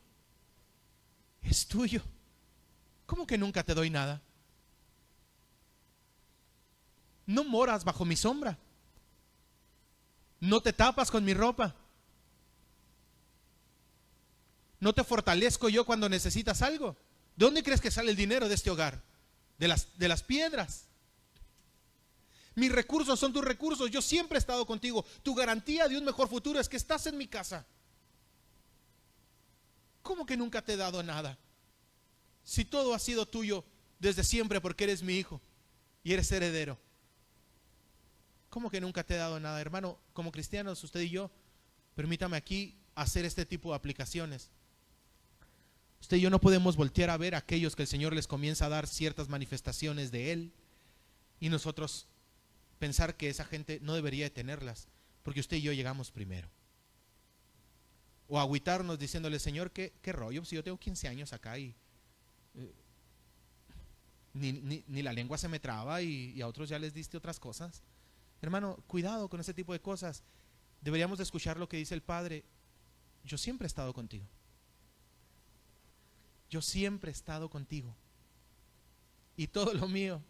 es tuyo. ¿Cómo que nunca te doy nada? No moras bajo mi sombra. No te tapas con mi ropa. No te fortalezco yo cuando necesitas algo. ¿De dónde crees que sale el dinero de este hogar? De las piedras. Mis recursos son tus recursos. Yo siempre he estado contigo. Tu garantía de un mejor futuro es que estás en mi casa. ¿Cómo que nunca te he dado nada? Si todo ha sido tuyo desde siempre porque eres mi hijo y eres heredero. ¿Cómo que nunca te he dado nada? Hermano, como cristianos, usted y yo, permítame aquí hacer este tipo de aplicaciones. Usted y yo no podemos voltear a ver a aquellos que el Señor les comienza a dar ciertas manifestaciones de Él y nosotros pensar que esa gente no debería de tenerlas porque usted y yo llegamos primero. O agüitarnos diciéndole, Señor, ¿qué rollo? Si yo tengo 15 años acá y ni la lengua se me traba y a otros ya les diste otras cosas. Hermano, cuidado con ese tipo de cosas. Deberíamos de escuchar lo que dice el Padre. Yo siempre he estado contigo. Yo siempre he estado contigo. Y todo lo mío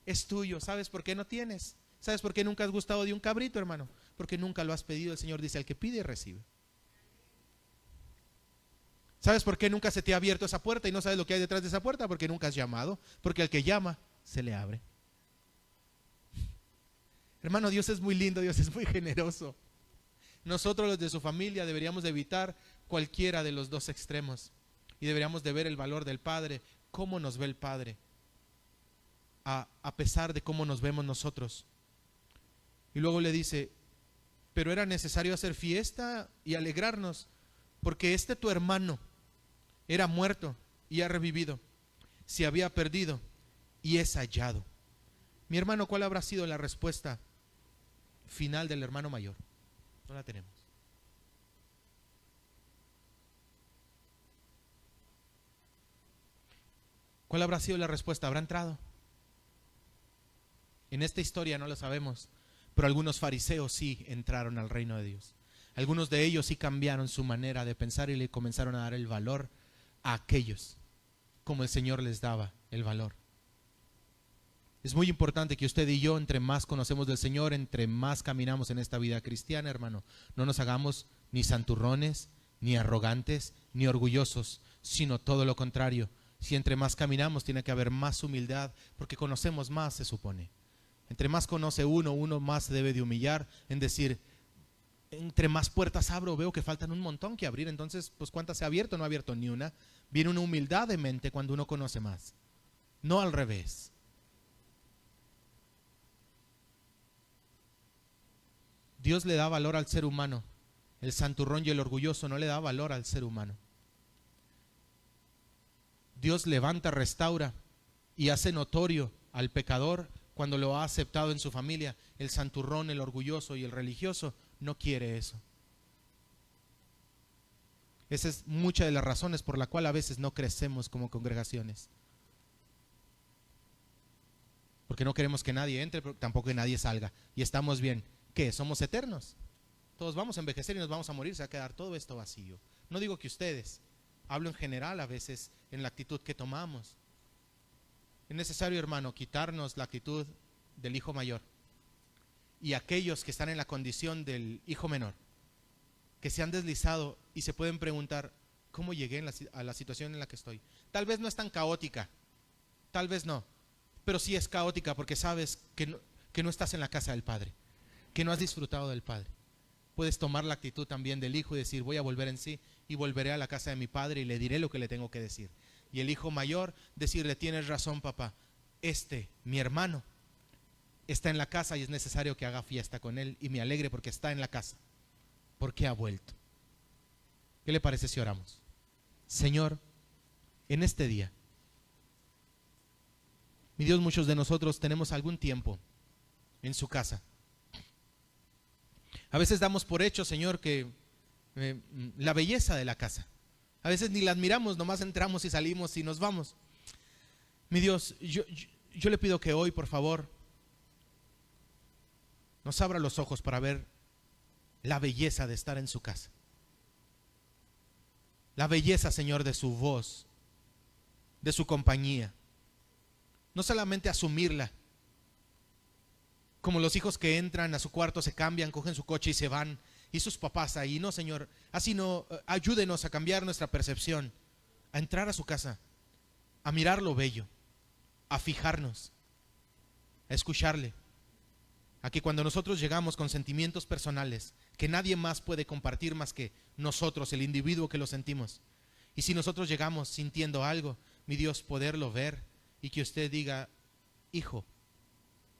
es tuyo. ¿Sabes por qué no tienes? ¿Sabes por qué nunca has gustado de un cabrito, hermano? Porque nunca lo has pedido. El Señor dice, al que pide, recibe. ¿Sabes por qué nunca se te ha abierto esa puerta y no sabes lo que hay detrás de esa puerta? Porque nunca has llamado. Porque al que llama, se le abre. Hermano, Dios es muy lindo, Dios es muy generoso. Nosotros los de su familia deberíamos de evitar cualquiera de los dos extremos. Y deberíamos de ver el valor del Padre, cómo nos ve el Padre, a pesar de cómo nos vemos nosotros. Y luego le dice, pero era necesario hacer fiesta y alegrarnos, porque tu hermano era muerto y ha revivido, se había perdido y es hallado. Mi hermano, ¿cuál habrá sido la respuesta final del hermano mayor? No la tenemos. ¿Cuál habrá sido la respuesta? ¿Habrá entrado? En esta historia no lo sabemos, pero algunos fariseos sí entraron al reino de Dios. Algunos de ellos sí cambiaron su manera de pensar y le comenzaron a dar el valor a aquellos, como el Señor les daba el valor. Es muy importante que usted y yo, entre más conocemos del Señor, entre más caminamos en esta vida cristiana, hermano, no nos hagamos ni santurrones, ni arrogantes, ni orgullosos, sino todo lo contrario. Si entre más caminamos, tiene que haber más humildad, porque conocemos más, se supone. Entre más conoce uno más se debe de humillar en decir, entre más puertas abro, veo que faltan un montón que abrir, entonces, pues ¿cuántas se ha abierto? No ha abierto ni una. Viene una humildad de mente cuando uno conoce más, no al revés. Dios le da valor al ser humano. El santurrón y el orgulloso no le da valor al ser humano. Dios levanta, restaura y hace notorio al pecador cuando lo ha aceptado en su familia. El santurrón, el orgulloso y el religioso no quiere eso. Esa es mucha de las razones por la cual a veces no crecemos como congregaciones. Porque no queremos que nadie entre, pero tampoco que nadie salga. Y estamos bien. ¿Qué? ¿Somos eternos? Todos vamos a envejecer y nos vamos a morir, se va a quedar todo esto vacío. No digo que ustedes, hablo en general a veces en la actitud que tomamos. Es necesario, hermano, quitarnos la actitud del hijo mayor y aquellos que están en la condición del hijo menor, que se han deslizado y se pueden preguntar, ¿cómo llegué a la situación en la que estoy? Tal vez no es tan caótica, tal vez no, pero sí es caótica porque sabes que no estás en la casa del Padre, que no has disfrutado del Padre. Puedes tomar la actitud también del hijo y decir, voy a volver en sí y volveré a la casa de mi padre y le diré lo que le tengo que decir. Y el hijo mayor decirle, tienes razón, papá, mi hermano, está en la casa y es necesario que haga fiesta con él y me alegre porque está en la casa, porque ha vuelto. ¿Qué le parece si oramos? Señor, en este día, mi Dios, muchos de nosotros tenemos algún tiempo en su casa. A veces damos por hecho, Señor, que la belleza de la casa. A veces ni la admiramos, nomás entramos y salimos y nos vamos. Mi Dios, yo le pido que hoy, por favor, nos abra los ojos para ver la belleza de estar en su casa. La belleza, Señor, de su voz, de su compañía. No solamente asumirla, como los hijos que entran a su cuarto, se cambian, cogen su coche y se van, y sus papás ahí. No, Señor, así no. Ayúdenos a cambiar nuestra percepción, a entrar a su casa, a mirar lo bello, a fijarnos, a escucharle, a que cuando nosotros llegamos con sentimientos personales que nadie más puede compartir más que nosotros, el individuo que lo sentimos, y si nosotros llegamos sintiendo algo, mi Dios, poderlo ver y que usted diga: hijo,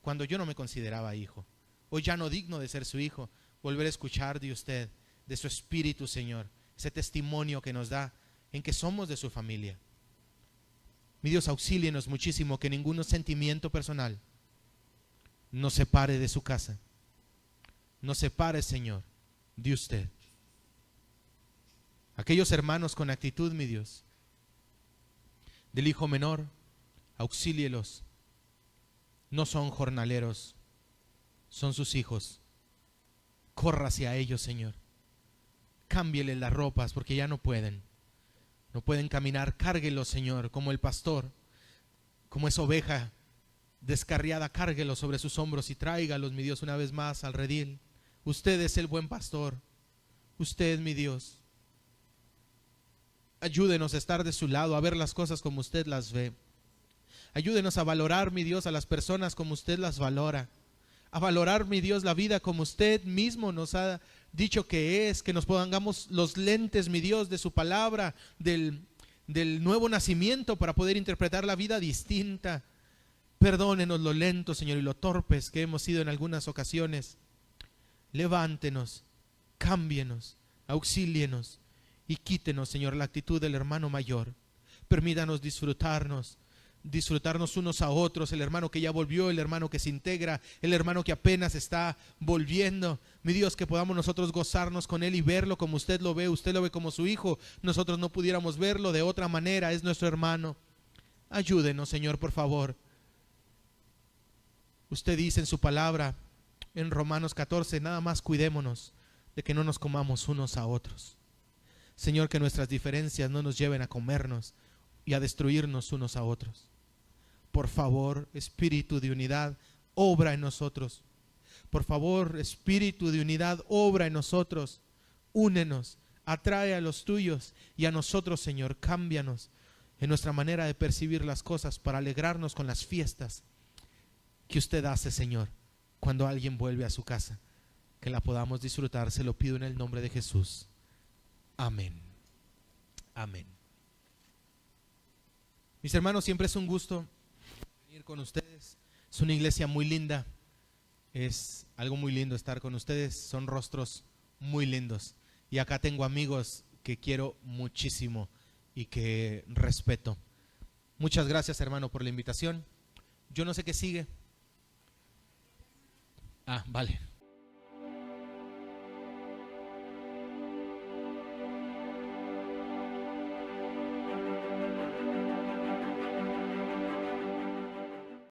cuando yo no me consideraba hijo, hoy ya no digno de ser su hijo, volver a escuchar de usted, de su espíritu, Señor, ese testimonio que nos da en que somos de su familia. Mi Dios, auxílienos muchísimo, que ningún sentimiento personal nos separe de su casa, nos separe, Señor, de usted. Aquellos hermanos con actitud, mi Dios, del hijo menor, auxílielos. No son jornaleros, son sus hijos. Corra hacia ellos, Señor. Cámbieles las ropas porque ya no pueden caminar. Cárguelos, Señor, como el pastor, como esa oveja descarriada. Cárguelos sobre sus hombros y tráigalos, mi Dios, una vez más al redil. Usted es el buen pastor. Usted, mi Dios, ayúdenos a estar de su lado, a ver las cosas como usted las ve. Ayúdenos a valorar, mi Dios, a las personas como usted las valora. A valorar, mi Dios, la vida como usted mismo nos ha dicho que es. Que nos pongamos los lentes, mi Dios, de su palabra, del nuevo nacimiento, para poder interpretar la vida distinta. Perdónenos lo lento, Señor, y lo torpes que hemos sido en algunas ocasiones. Levántenos, cámbienos, auxílienos y quítenos, Señor, la actitud del hermano mayor. Permítanos disfrutarnos unos a otros, el hermano que ya volvió, el hermano que se integra, el hermano que apenas está volviendo. Mi Dios, que podamos nosotros gozarnos con él y verlo como usted lo ve como su hijo. Nosotros no pudiéramos verlo de otra manera, es nuestro hermano. Ayúdenos, Señor, por favor. Usted dice en su palabra, en Romanos 14, nada más cuidémonos de que no nos comamos unos a otros. Señor, que nuestras diferencias no nos lleven a comernos y a destruirnos unos a otros. Por favor, espíritu de unidad, obra en nosotros. Por favor, espíritu de unidad, obra en nosotros. Únenos, atrae a los tuyos y a nosotros, Señor, cámbianos en nuestra manera de percibir las cosas para alegrarnos con las fiestas que usted hace, Señor, cuando alguien vuelve a su casa. Que la podamos disfrutar, se lo pido en el nombre de Jesús. Amén. Amén. Mis hermanos, siempre es un gusto venir con ustedes. Es una iglesia muy linda. Es algo muy lindo estar con ustedes. Son rostros muy lindos. Y acá tengo amigos que quiero muchísimo y que respeto. Muchas gracias, hermano, por la invitación. Yo no sé qué sigue. Vale.